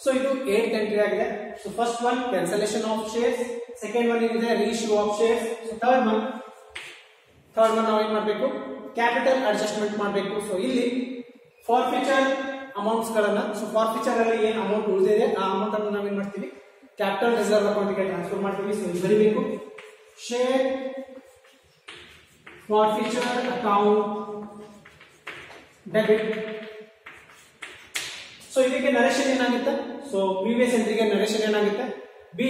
ಸೊ ಇದು 8th ಎಂಟ್ರಿ ಆಗಿದೆ. So first one cancellation of shares, second one ಏನಿದೆ reissue of shares. So third one ನಾವು ಏನ್ ಮಾಡಬೇಕು? ಕ್ಯಾಪಿಟಲ್ ಅಡ್ಜಸ್ಟ್ಮೆಂಟ್ ಮಾಡಬೇಕು. ಸೊ ಇಲ್ಲಿ ಫಾರ್ಫಿಚರ್ ಅಮೌಂಟ್ಸ್ ಗಳನ್ನ, ಸೊ ಫಾರ್ಫಿಚರ್ ಅಲ್ಲಿ ಏನ್ ಅಮೌಂಟ್ ಉಳಿದಿದೆ ಆ ಅಮೌಂಟ್ ಅನ್ನು ನಾವೇನ್ ಮಾಡ್ತೀವಿ? ಕ್ಯಾಪಿಟಲ್ ರಿಸರ್ವ್ ಅಕೌಂಟ್ಗೆ ಟ್ರಾನ್ಸ್ಫರ್ ಮಾಡ್ತೀವಿ. ಸೊ ಇಲ್ಲಿ ಬರೀಬೇಕು share forfeiture account debit. So ಇದಕ್ಕೆ ನರೇಶನ್ ಏನಾಗುತ್ತೆ? ಸೊ ಪ್ರೀವಿಯಸ್ ಎಂಟ್ರಿಗೆ ನರೇಶನ್ ಏನಾಗುತ್ತೆ? ಬಿ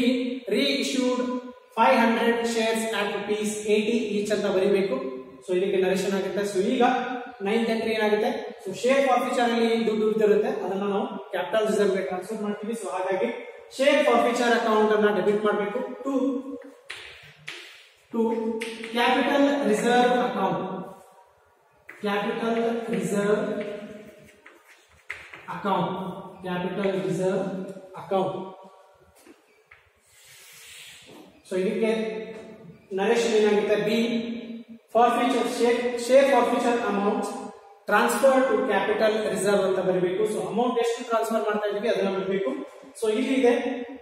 ರೀ ಇಶ್ಯೂಡ್ 500 ಶೇರ್ಸ್ at ₹80 ಈಚ್ ಅಂತ ಬರೀಬೇಕು. ಸೊ ಇದಕ್ಕೆ ನರೇಶನ್ ಆಗುತ್ತೆ. ಸೊ ಈಗ 9th ಎಂಟ್ರಿ ಏನಾಗುತ್ತೆ? ಸೊ ಶೇರ್ ಫಾರ್ಫಿಚರ್ ಅಲ್ಲಿ ದುಡ್ಡು ಇರುತ್ತೆ ಅದನ್ನ ನಾವು ಕ್ಯಾಪಿಟಲ್ ರಿಸರ್ವ್ ಗೆ ಟ್ರಾನ್ಸ್ಫರ್ ಮಾಡ್ತೀವಿ. ಸೊ ಹಾಗಾಗಿ ಶೇರ್ ಫಾರ್ಫಿಚರ್ ಅಕೌಂಟ್ ಅನ್ನ ಡೆಬಿಟ್ ಮಾಡಬೇಕು to capital reserve account. Capital reserve account. So ಇದಕ್ಕೆ ನರೇಶನ್ ಏನಾಗುತ್ತೆ? ಬಿ forfeiture share forfeiture amount transfer to capital reserve ಅಂತ ಬರಬೇಕು. ಸೊ ಅಮೌಂಟ್ ಎಷ್ಟು ಟ್ರಾನ್ಸ್ಫರ್ ಮಾಡ್ತಾ ಇದೀವಿ ಅದನ್ನ ಬರಬೇಕು. ಸೊ ಇಲ್ಲಿ ಇದೆ.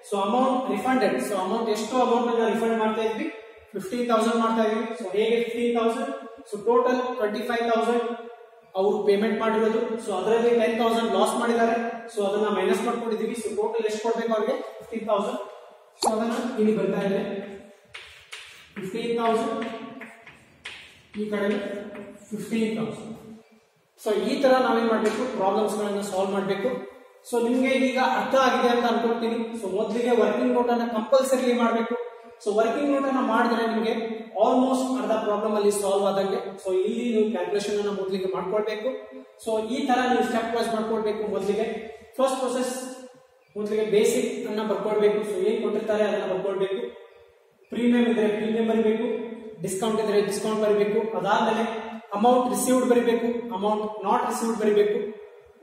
So amount refunded. So amount ಎಷ್ಟು ಅಮೌಂಟ್ ಅನ್ನ ರಿಫಂಡ್ ಮಾಡ್ತಾ ಇದ್ವಿ? 15,000 ಮಾಡ್ತಾ ಇದೀವಿ. ಸೊ ಹೇಗೆ 15,000? ಸೊ ಟೋಟಲ್ 25,000 ಅವರು ಪೇಮೆಂಟ್ ಮಾಡಿರೋದು. ಸೊ ಅದರಲ್ಲಿ 10,000 ಲಾಸ್ ಮಾಡಿದ್ದಾರೆ. ಸೊ ಅದನ್ನ ಮೈನಸ್ ಮಾಡ್ಕೊಂಡಿದೀವಿ. ಸೊ ಟೋಟಲ್ ಎಷ್ಟು ಕೊಡ್ಬೇಕು ಅವ್ರಿಗೆ? 15,000. ಸೊ ಅದನ್ನ ಇಲ್ಲಿ ಬರ್ತಾ ಇದೆ 15,000, ಈ ಕಡೆ 15,000. ಸೊ ಈ ತರ ನಾವೇನ್ ಮಾಡ್ಬೇಕು? ಪ್ರಾಬ್ಲಮ್ಸ್ ಗಳನ್ನ ಸಾಲ್ವ್ ಮಾಡ್ಬೇಕು. ಸೊ ನಿಮ್ಗೆ ಈಗ ಅರ್ಥ ಆಗಿದೆ ಅಂತ ಅನ್ಕೊಳ್ತೀನಿ. ಸೊ ಮೊದಲಿಗೆ ವರ್ಕಿಂಗ್ ನೋಟ್ ಅನ್ನ ಕಂಪಲ್ಸರಿ ಮಾಡಬೇಕು. ಸೊ ವರ್ಕಿಂಗ್ ನೋಟ್ ಅನ್ನ ಮಾಡಿದ್ರೆ ನಿಮಗೆ ಆಲ್ಮೋಸ್ಟ್ ಅರ್ಧ ಪ್ರಾಬ್ಲಮ್ ಅಲ್ಲಿ ಸಾಲ್ವ್ ಆದಂಗೆ. ಸೊ ಇಲ್ಲಿ ನೀವು ಕ್ಯಾಲ್ಕುಲೇಷನ್ ಅನ್ನ ಮೊದಲಿಗೆ ಮಾಡ್ಕೊಳ್ಬೇಕು. ಸೊ ಈ ತರ ನೀವು ಸ್ಟೆಪ್ ವೈಸ್ ಮಾಡ್ಕೊಳ್ಬೇಕು. ಮೊದಲಿಗೆ ಫಸ್ಟ್ ಪ್ರೊಸೆಸ್ ಮೊದಲಿಗೆ ಬೇಸಿಕ್ ಅನ್ನ ಬರ್ಕೊಳ್ಬೇಕು. ಸೊ ಏನ್ ಕೊಟ್ಟಿರ್ತಾರೆ ಅದನ್ನ ಬರ್ಕೊಳ್ಬೇಕು. ಪ್ರೀಮಿಯಂ ಇದ್ರೆ ಪ್ರೀಮಿಯಂ ಬರೀಬೇಕು, ಡಿಸ್ಕೌಂಟ್ ಇದ್ರೆ ಡಿಸ್ಕೌಂಟ್ ಬರೀಬೇಕು. ಅದಾದ್ಮೇಲೆ ಅಮೌಂಟ್ ರಿಸೀವ್ಡ್ ಬರೀಬೇಕು, ಅಮೌಂಟ್ ನಾಟ್ ರಿಸೀವ್ಡ್ ಬರೀಬೇಕು.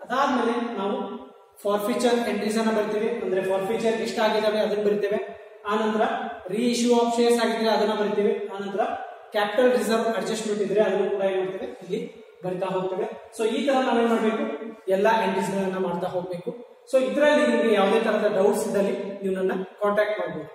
ಅದಾದ್ಮೇಲೆ ನಾವು ಫಾರ್ಫಿಚರ್ ಎಂಟ್ರೀಸ್ ಅನ್ನ ಬರ್ತೀವಿ. ಅಂದ್ರೆ ಫಾರ್ಫಿಚರ್ ಎಷ್ಟಾಗಿದ್ದಾವೆ ಅದನ್ನ ಬರಿತೇವೆ. ಆನಂತರ ರೀ ಇಶ್ಯೂ ಆಫ್ ಶೇರ್ಸ್ ಆಗಿದ್ರೆ ಅದನ್ನ ಬರಿತೇವೆ. ಆನಂತರ ಕ್ಯಾಪಿಟಲ್ ರಿಸರ್ವ್ ಅಡ್ಜಸ್ಟ್ಮೆಂಟ್ ಇದ್ರೆ ಅದನ್ನು ಕೂಡ ಏನ್ ಮಾಡ್ತೇವೆ? ಇಲ್ಲಿ ಬರಿತಾ ಹೋಗ್ತೇವೆ. ಸೊ ಈ ತರ ನಾವೇನ್ ಮಾಡ್ಬೇಕು? ಎಲ್ಲಾ ಎಂಟ್ರೀಸ್ ಗಳನ್ನ ಮಾಡ್ತಾ ಹೋಗ್ಬೇಕು. ಸೊ ಇದರಲ್ಲಿ ನಿಮ್ಗೆ ಯಾವುದೇ ತರಹದ ಡೌಟ್ಸ್ ಇದ್ದಲ್ಲಿ ನೀವು ನನ್ನ ಕಾಂಟ್ಯಾಕ್ಟ್ ಮಾಡಬಹುದು.